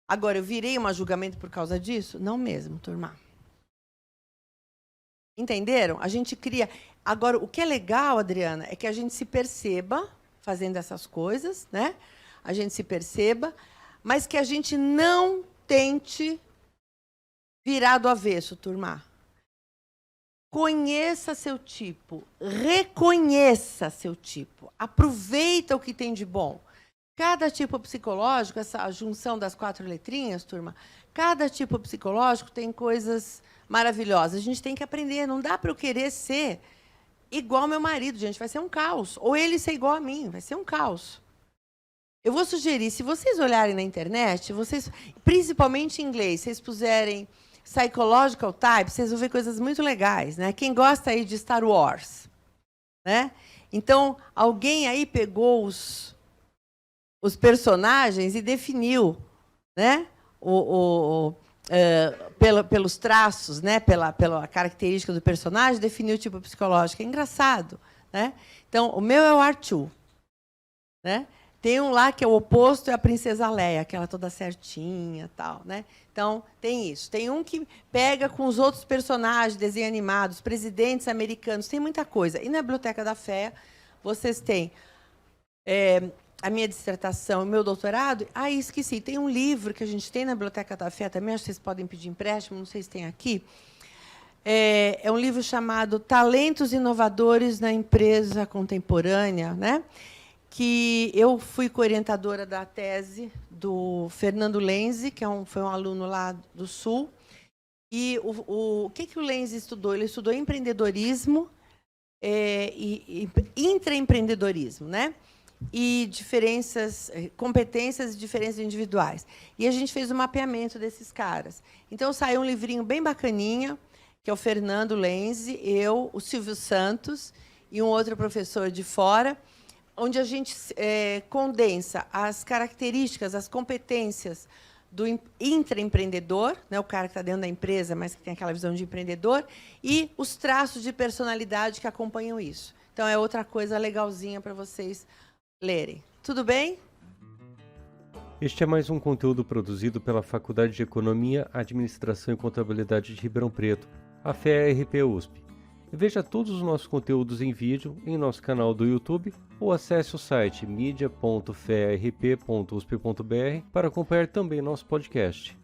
Agora, eu virei um julgamento por causa disso? Não mesmo, turma. Entenderam? A gente cria... Agora, o que é legal, Adriana, é que a gente se perceba fazendo essas coisas, né? A gente se perceba, mas que a gente não tente virar do avesso, turma. Conheça seu tipo, reconheça seu tipo, aproveita o que tem de bom. Cada tipo psicológico, essa junção das 4 letrinhas, turma, cada tipo psicológico tem coisas maravilhosas. A gente tem que aprender, não dá para eu querer ser igual ao meu marido, gente, vai ser um caos. Ou ele ser igual a mim, vai ser um caos. Eu vou sugerir, se vocês olharem na internet, vocês, principalmente em inglês, vocês puserem psychological type, vocês vão ver coisas muito legais, né? Quem gosta aí de Star Wars, né? Então, alguém aí pegou os personagens e definiu, né? Pelos traços, né? Pela característica do personagem, definiu o tipo psicológico. É engraçado, né? Então, o meu é o Arthur, né? Tem um lá que é o oposto, é a princesa Leia, aquela toda certinha, tal, né? Então, tem isso. Tem um que pega com os outros personagens, desenhos animados, presidentes americanos, tem muita coisa. E na Biblioteca da Fé, vocês têm a minha dissertação, o meu doutorado. Ah, esqueci, tem um livro que a gente tem na Biblioteca da Fé também, acho que vocês podem pedir empréstimo, não sei se tem aqui. É um livro chamado Talentos Inovadores na Empresa Contemporânea, né? Que eu fui co-orientadora da tese do Fernando Lenzi, que foi um aluno lá do Sul. E o que o Lenzi estudou? Ele estudou empreendedorismo e intraempreendedorismo, né? E competências e diferenças individuais. E a gente fez um mapeamento desses caras. Então, saiu um livrinho bem bacaninha, que é o Fernando Lenzi, eu, o Silvio Santos e um outro professor de fora, onde a gente condensa as características, as competências do intraempreendedor, né, o cara que está dentro da empresa, mas que tem aquela visão de empreendedor, e os traços de personalidade que acompanham isso. Então é outra coisa legalzinha para vocês lerem. Tudo bem? Este é mais um conteúdo produzido pela Faculdade de Economia, Administração e Contabilidade de Ribeirão Preto, a FEA-RP USP. Veja todos os nossos conteúdos em vídeo em nosso canal do YouTube ou acesse o site media.fearp.usp.br para acompanhar também nosso podcast.